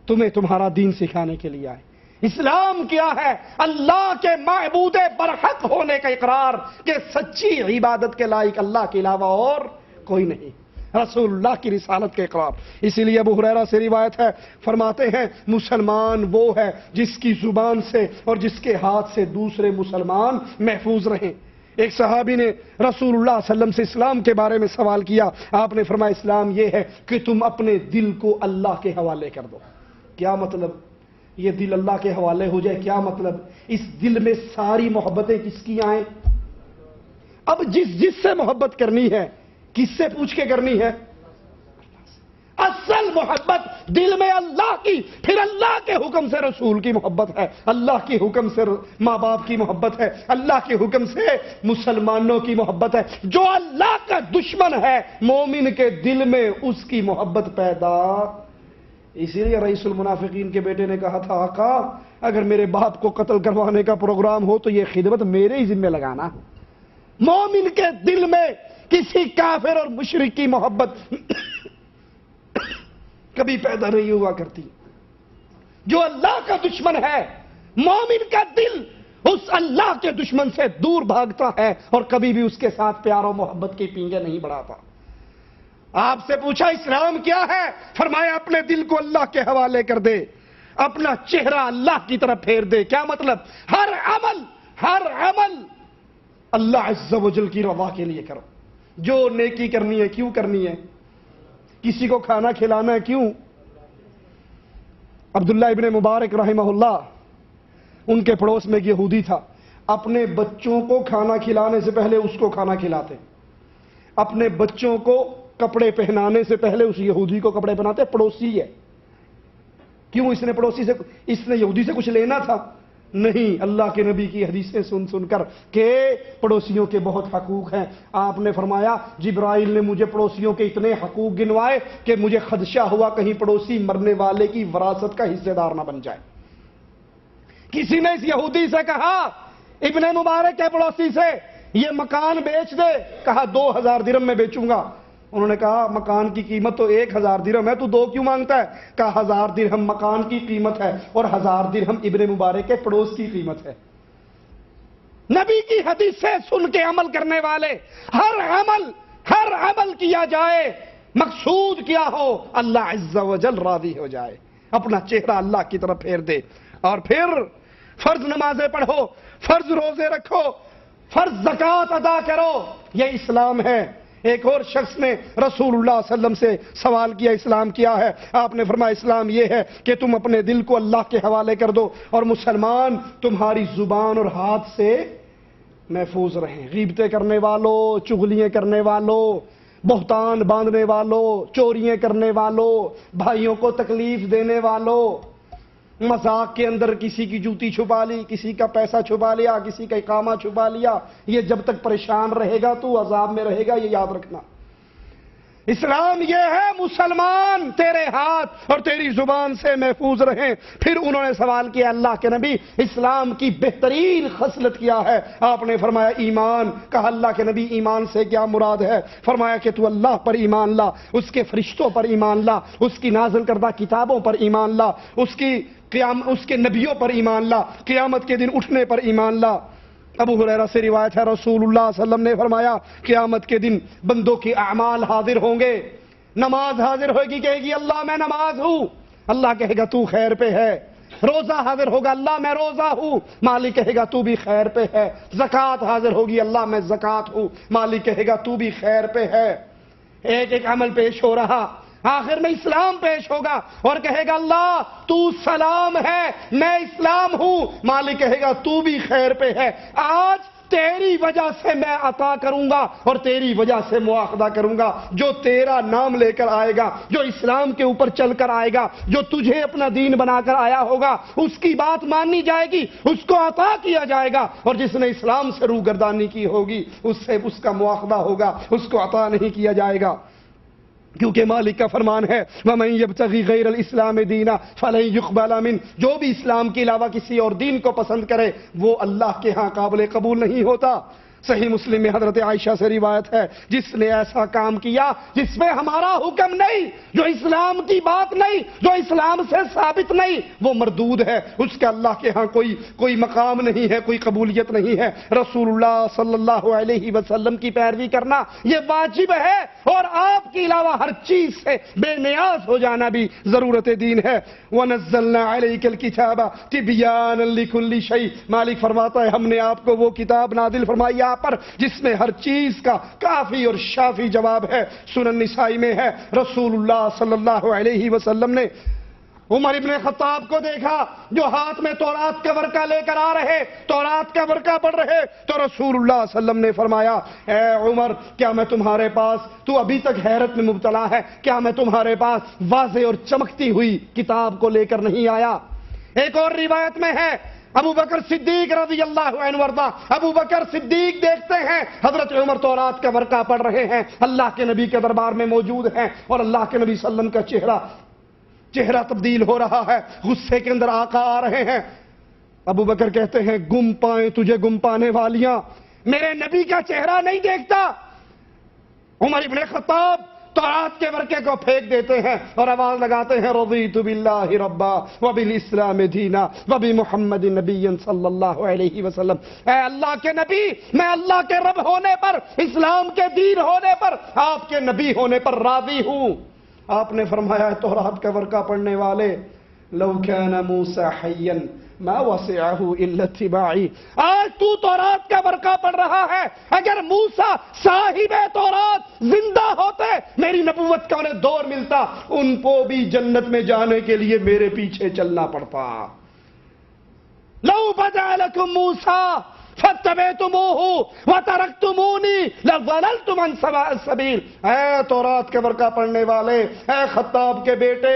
تمہیں تمہارا دین سکھانے کے لیے آئے۔ اسلام کیا ہے؟ اللہ کے معبود برحق ہونے کا اقرار کہ سچی عبادت کے لائق اللہ کے علاوہ اور کوئی نہیں، رسول اللہ کی رسالت کا اقرار۔ اسی لیے ابو ہریرہ سے روایت ہے، فرماتے ہیں مسلمان وہ ہے جس کی زبان سے اور جس کے ہاتھ سے دوسرے مسلمان محفوظ رہیں۔ ایک صحابی نے رسول اللہ صلی اللہ علیہ وسلم سے اسلام کے بارے میں سوال کیا، آپ نے فرمایا اسلام یہ ہے کہ تم اپنے دل کو اللہ کے حوالے کر دو۔ کیا مطلب؟ یہ دل اللہ کے حوالے ہو جائے، کیا مطلب؟ اس دل میں ساری محبتیں کس کی آئیں؟ اب جس سے محبت کرنی ہے کس سے پوچھ کے کرنی ہے؟ اصل محبت دل میں اللہ کی، پھر اللہ کے حکم سے رسول کی محبت ہے، اللہ کے حکم سے ماں باپ کی محبت ہے، اللہ کے حکم سے مسلمانوں کی محبت ہے۔ جو اللہ کا دشمن ہے مومن کے دل میں اس کی محبت پیدا۔ اسی لیے رئیس المنافقین کے بیٹے نے کہا تھا، آقا اگر میرے باپ کو قتل کروانے کا پروگرام ہو تو یہ خدمت میرے ہی ذمہ لگانا۔ مومن کے دل میں کسی کافر اور مشرک کی محبت کبھی پیدا نہیں ہوا کرتی۔ جو اللہ کا دشمن ہے مومن کا دل اس اللہ کے دشمن سے دور بھاگتا ہے اور کبھی بھی اس کے ساتھ پیار و محبت کی پینگے نہیں بڑھاتا۔ آپ سے پوچھا اسلام کیا ہے؟ فرمایا اپنے دل کو اللہ کے حوالے کر دے، اپنا چہرہ اللہ کی طرف پھیر دے۔ کیا مطلب؟ ہر عمل اللہ عز و جل کی رضا کے لیے کرو۔ جو نیکی کرنی ہے کیوں کرنی ہے؟ کسی کو کھانا کھلانا ہے کیوں؟ عبداللہ ابن مبارک رحمہ اللہ، ان کے پڑوس میں ایک یہودی تھا، اپنے بچوں کو کھانا کھلانے سے پہلے اس کو کھانا کھلاتے، اپنے بچوں کو کپڑے پہنانے سے پہلے اس یہودی کو کپڑے پہناتے۔ پڑوسی ہے، کیوں؟ اس نے یہودی سے کچھ لینا تھا؟ نہیں، اللہ کے نبی کی حدیثیں سن کر کہ پڑوسیوں کے بہت حقوق ہیں، آپ نے فرمایا جبرائیل نے مجھے پڑوسیوں کے اتنے حقوق گنوائے کہ مجھے خدشہ ہوا کہیں پڑوسی مرنے والے کی وراثت کا حصے دار نہ بن جائے۔ کسی نے اس یہودی سے کہا، ابن مبارک کے پڑوسی سے، یہ مکان بیچ دے۔ کہا 2000 درہم میں بیچوں گا۔ انہوں نے کہا مکان کی قیمت تو 1000 درہم ہے، تو 2 کیوں مانگتا ہے؟ کہا 1000 درہم مکان کی قیمت ہے اور 1000 درہم ابن مبارک کے پڑوس کی قیمت ہے۔ نبی کی حدیث سے سن کے عمل کرنے والے، ہر عمل کیا جائے مقصود کیا ہو؟ اللہ عز و جل راضی ہو جائے، اپنا چہرہ اللہ کی طرف پھیر دے، اور پھر فرض نمازیں پڑھو، فرض روزے رکھو، فرض زکوٰۃ ادا کرو۔ یہ اسلام ہے۔ ایک اور شخص نے رسول اللہ صلی اللہ علیہ وسلم سے سوال کیا، اسلام کیا ہے؟ آپ نے فرمایا اسلام یہ ہے کہ تم اپنے دل کو اللہ کے حوالے کر دو اور مسلمان تمہاری زبان اور ہاتھ سے محفوظ رہیں۔ غیبتیں کرنے والوں، چغلیاں کرنے والوں، بہتان باندھنے والوں، چوریاں کرنے والوں، بھائیوں کو تکلیف دینے والوں، مذاق کے اندر کسی کی جوتی چھپا لی، کسی کا پیسہ چھپا لیا، کسی کا اقامہ چھپا لیا، یہ جب تک پریشان رہے گا تو عذاب میں رہے گا، یہ یاد رکھنا۔ اسلام یہ ہے مسلمان تیرے ہاتھ اور تیری زبان سے محفوظ رہیں۔ پھر انہوں نے سوال کیا اللہ کے نبی اسلام کی بہترین خصلت کیا ہے؟ آپ نے فرمایا ایمان۔ کہا اللہ کے نبی ایمان سے کیا مراد ہے؟ فرمایا کہ تو اللہ پر ایمان لا، اس کے فرشتوں پر ایمان لا، اس کی نازل کردہ کتابوں پر ایمان لا، اس کے نبیوں پر ایمان لا، قیامت کے دن اٹھنے پر ایمان لا۔ ابو ہریرہ سے روایت ہے رسول اللہ صلی اللہ علیہ وسلم نے فرمایا قیامت کے دن بندوں کے اعمال حاضر ہوں گے، نماز حاضر ہوگی، کہے گی اللہ میں نماز ہوں، اللہ کہے گا تو خیر پہ ہے۔ روزہ حاضر ہوگا، اللہ میں روزہ ہوں، مالک کہے گا تو بھی خیر پہ ہے۔ زکوٰۃ حاضر ہوگی، اللہ میں زکوٰۃ ہوں، مالک کہے گا تو بھی خیر پہ ہے۔ ایک ایک عمل پیش ہو رہا، آخر میں اسلام پیش ہوگا اور کہے گا اللہ تو سلام ہے، میں اسلام ہوں، مالک کہے گا تو بھی خیر پہ ہے۔ آج تیری وجہ سے میں عطا کروں گا اور تیری وجہ سے مواخذہ کروں گا۔ جو تیرا نام لے کر آئے گا، جو اسلام کے اوپر چل کر آئے گا، جو تجھے اپنا دین بنا کر آیا ہوگا، اس کی بات مانی جائے گی، اس کو عطا کیا جائے گا، اور جس نے اسلام سے روگردانی کی ہوگی اس کا مواخذہ ہوگا، اس کو عطا نہیں کیا جائے گا۔ کیونکہ مالک کا فرمان ہے وَمَن يَبْتَغِ غَيْرَ الْإِسْلَامِ دِينًا فَلَن يُقْبَلَ مِنْهُ، جو بھی اسلام کے علاوہ کسی اور دین کو پسند کرے وہ اللہ کے ہاں قابل قبول نہیں ہوتا۔ صحیح مسلم میں حضرت عائشہ سے روایت ہے جس نے ایسا کام کیا جس میں ہمارا حکم نہیں، جو اسلام کی بات نہیں، جو اسلام سے ثابت نہیں، وہ مردود ہے، اس کا اللہ کے ہاں کوئی مقام نہیں ہے، کوئی قبولیت نہیں ہے۔ رسول اللہ صلی اللہ علیہ وسلم کی پیروی کرنا یہ واجب ہے، اور آپ کے علاوہ ہر چیز سے بے نیاز ہو جانا بھی ضرورت دین ہے۔ وَنَزَّلْنَا عَلَيْكَ الْكِتَابَ تِبْيَانًا لِكُلِّ شَيْءٍ، مالک فرماتا ہے ہم نے آپ کو وہ کتاب نازل فرمائی پر جس میں ہر چیز کا کافی اور شافی جواب ہے۔ سنن نسائی میں ہے رسول اللہ صلی اللہ علیہ وسلم نے عمر ابن خطاب کو دیکھا جو ہاتھ میں تورات کا ورقہ لے کر آ رہے، تورات کا ورقہ پڑھ رہے، تو رسول اللہ صلی اللہ علیہ وسلم نے فرمایا اے عمر کیا میں تمہارے پاس، تو ابھی تک حیرت میں مبتلا ہے، کیا میں تمہارے پاس واضح اور چمکتی ہوئی کتاب کو لے کر نہیں آیا؟ ایک اور روایت میں ہے ابو بکر صدیق رضی اللہ عنہ وارضا، ابو بکر صدیق دیکھتے ہیں حضرت عمر تورات کا ورقہ پڑھ رہے ہیں، اللہ کے نبی کے دربار میں موجود ہیں اور اللہ کے نبی صلی اللہ علیہ وسلم کا چہرہ تبدیل ہو رہا ہے، غصے کے اندر آقا آ رہے ہیں۔ ابو بکر کہتے ہیں گم پائیں تجھے گم پانے والیاں، میرے نبی کا چہرہ نہیں دیکھتا۔ عمر ابن خطاب تورات کے ورقے کو پھینک دیتے ہیں اور آواز لگاتے ہیں رضیت باللہ ربا وبالاسلام دینا وبمحمد نبی صلی اللہ علیہ وسلم، اے اللہ کے نبی میں اللہ کے رب ہونے پر، اسلام کے دین ہونے پر، آپ کے نبی ہونے پر راضی ہوں۔ آپ نے فرمایا تورات کا ورقہ پڑھنے والے لو کان موسیٰ حیا ما وسعہ الا اتباعی، آج تو تورات کا ورقہ پڑھ رہا ہے، اگر موسیٰ صاحب تورات زندہ ہوتے میری نبوت کا انہیں دور ملتا، ان کو بھی جنت میں جانے کے لیے میرے پیچھے چلنا پڑتا۔ لو بدا لکم موسیٰ فاتبعتموہ وترکتمونی لضللتم عن سواء السبیل، اے تورات کے ورقہ پڑھنے والے، اے خطاب کے بیٹے،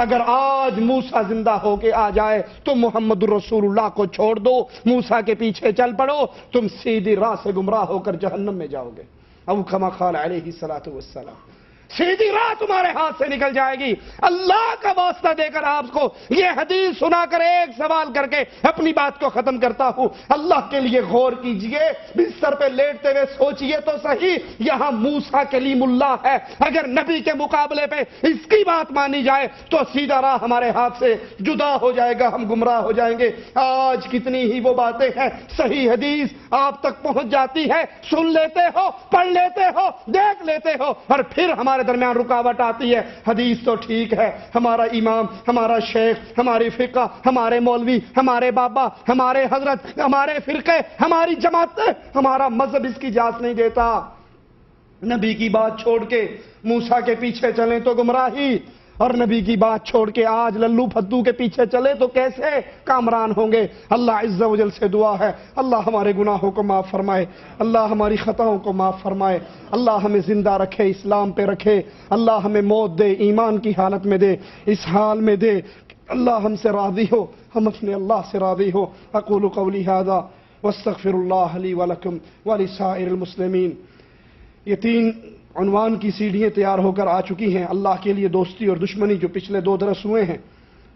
اگر آج موسیٰ زندہ ہو کے آ جائے تو محمد الرسول اللہ کو چھوڑ دو، موسیٰ کے پیچھے چل پڑو، تم سیدھی راہ سے گمراہ ہو کر جہنم میں جاؤ گے۔ او کما قال علیہ الصلوۃ والسلام، سیدھی راہ تمہارے ہاتھ سے نکل جائے گی۔ اللہ کا واسطہ دے کر آپ کو یہ حدیث سنا کر ایک سوال کر کے اپنی بات کو ختم کرتا ہوں، اللہ کے لیے غور کیجئے، بستر پہ لیٹتے ہوئے سوچئے تو صحیح، یہاں موسیٰ کلیم اللہ ہے، اگر نبی کے مقابلے پہ اس کی بات مانی جائے تو سیدھا راہ ہمارے ہاتھ سے جدا ہو جائے گا، ہم گمراہ ہو جائیں گے۔ آج کتنی ہی وہ باتیں ہیں، صحیح حدیث آپ تک پہنچ جاتی ہے، سن لیتے ہو، پڑھ لیتے ہو، دیکھ لیتے ہو، اور پھر ہمارے درمیان رکاوٹ آتی ہے۔ حدیث تو ٹھیک ہے، ہمارا امام، ہمارا شیخ، ہماری فقہ، ہمارے مولوی، ہمارے بابا، ہمارے حضرت، ہمارے فرقے، ہماری جماعتیں، ہمارا مذہب اس کی اجازت نہیں دیتا۔ نبی کی بات چھوڑ کے موسیٰ کے پیچھے چلیں تو گمراہی، اور نبی کی بات چھوڑ کے آج للو پھدو کے پیچھے چلے تو کیسے کامران ہوں گے۔ اللہ عز و جل سے دعا ہے اللہ ہمارے گناہوں کو معاف فرمائے، اللہ ہماری خطاؤں کو معاف فرمائے، اللہ ہمیں زندہ رکھے، اسلام پہ رکھے، اللہ ہمیں موت دے، ایمان کی حالت میں دے، اس حال میں دے اللہ ہم سے راضی ہو، ہم اپنے اللہ سے راضی ہو۔ اقول قولی ھذا واستغفر اللہ لی ولکم ولسائر المسلمین۔ یہ 3 عنوان کی سیڑھیاں تیار ہو کر آ چکی ہیں، اللہ کے لیے دوستی اور دشمنی جو پچھلے 2 درس ہوئے ہیں،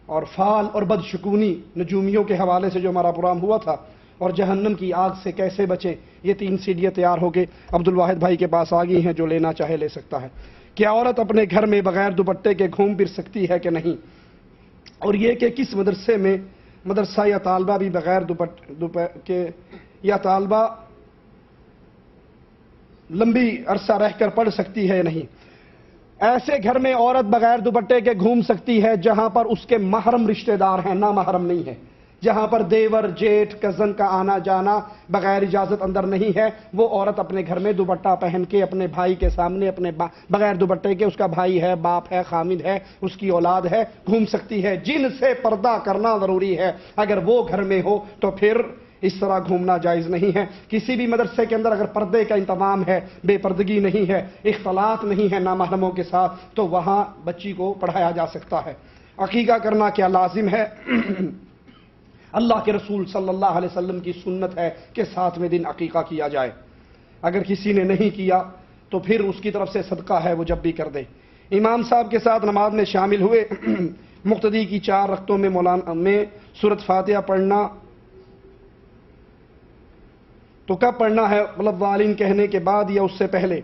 اور فال اور بدشکونی نجومیوں کے حوالے سے جو ہمارا پروگرام ہوا تھا، اور جہنم کی آگ سے کیسے بچیں، یہ 3 سیڑھیاں تیار ہو کے عبد الواحد بھائی کے پاس آ گئی ہیں، جو لینا چاہے لے سکتا ہے۔ کیا عورت اپنے گھر میں بغیر دوپٹے کے گھوم پھر سکتی ہے کہ نہیں، اور یہ کہ کس مدرسے میں مدرسہ یا طالبہ بھی بغیر دوپٹے کے یا طالبہ لمبی عرصہ رہ کر پڑھ سکتی ہے یا نہیں۔ ایسے گھر میں عورت بغیر دوپٹے کے گھوم سکتی ہے جہاں پر اس کے محرم رشتہ دار ہیں، نہ محرم نہیں ہے، جہاں پر دیور جیٹھ کزن کا آنا جانا بغیر اجازت اندر نہیں ہے، وہ عورت اپنے گھر میں دوپٹہ پہن کے اپنے بھائی کے سامنے اپنے بغیر دوپٹے کے، اس کا بھائی ہے، باپ ہے، خامد ہے، اس کی اولاد ہے، گھوم سکتی ہے۔ جن سے پردہ کرنا ضروری ہے، اگر وہ گھر میں ہو تو پھر اس طرح گھومنا جائز نہیں ہے۔ کسی بھی مدرسے کے اندر اگر پردے کا انتظام ہے، بے پردگی نہیں ہے، اختلاط نہیں ہے نامحرموں کے ساتھ، تو وہاں بچی کو پڑھایا جا سکتا ہے۔ عقیقہ کرنا کیا لازم ہے؟ اللہ کے رسول صلی اللہ علیہ وسلم کی سنت ہے کہ 7ویں دن عقیقہ کیا جائے۔ اگر کسی نے نہیں کیا تو پھر اس کی طرف سے صدقہ ہے، وہ جب بھی کر دے۔ امام صاحب کے ساتھ نماز میں شامل ہوئے، مقتدی کی 4 رکعتوں میں سورۃ فاتحہ پڑھنا تو کب پڑھنا ہے؟ ولضالین کہنے کے بعد یا اس سے پہلے؟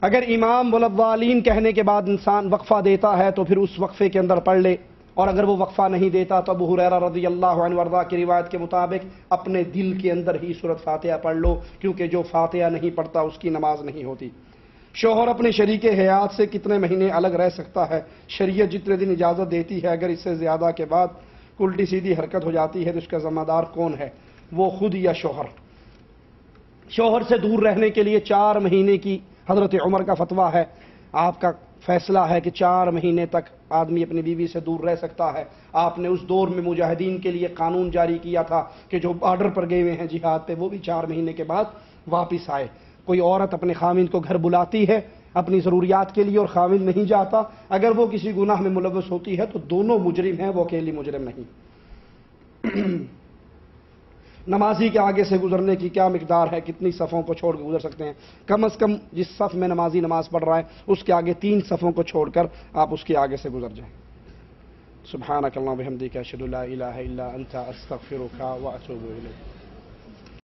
اگر امام ولضالین کہنے کے بعد انسان وقفہ دیتا ہے تو پھر اس وقفے کے اندر پڑھ لے، اور اگر وہ وقفہ نہیں دیتا تو ابو ہریرہ رضی اللہ عنہ وارضا کی روایت کے مطابق اپنے دل کے اندر ہی سورۃ فاتحہ پڑھ لو، کیونکہ جو فاتحہ نہیں پڑھتا اس کی نماز نہیں ہوتی۔ شوہر اپنے شریک حیات سے کتنے مہینے الگ رہ سکتا ہے؟ شریعت جتنے دن اجازت دیتی ہے، اگر اس سے زیادہ کے بعد الٹی سیدھی حرکت ہو جاتی ہے تو اس کا ذمہ دار کون ہے؟ وہ خود یا شوہر؟ شوہر سے دور رہنے کے لیے 4 مہینے کی حضرت عمر کا فتویٰ ہے، آپ کا فیصلہ ہے کہ 4 مہینے تک آدمی اپنی بیوی سے دور رہ سکتا ہے. آپ نے اس دور میں مجاہدین کے لیے قانون جاری کیا تھا کہ جو بارڈر پر گئے ہوئے ہیں جہاد پہ وہ بھی 4 مہینے کے بعد واپس آئے. کوئی عورت اپنے خاوند کو گھر بلاتی ہے اپنی ضروریات کے لیے اور خاوند نہیں جاتا، اگر وہ کسی گناہ میں ملوث ہوتی ہے تو دونوں مجرم ہیں، وہ اکیلی مجرم نہیں. نمازی کے آگے سے گزرنے کی کیا مقدار ہے؟ کتنی صفوں کو چھوڑ کے گزر سکتے ہیں؟ کم از کم جس صف میں نمازی نماز پڑھ رہا ہے اس کے آگے 3 صفوں کو چھوڑ کر آپ اس کے آگے سے گزر جائیں. سبحانک اللہم و بحمدک اشہد ان لا الہ الا انت استغفرک و اتوب الیک.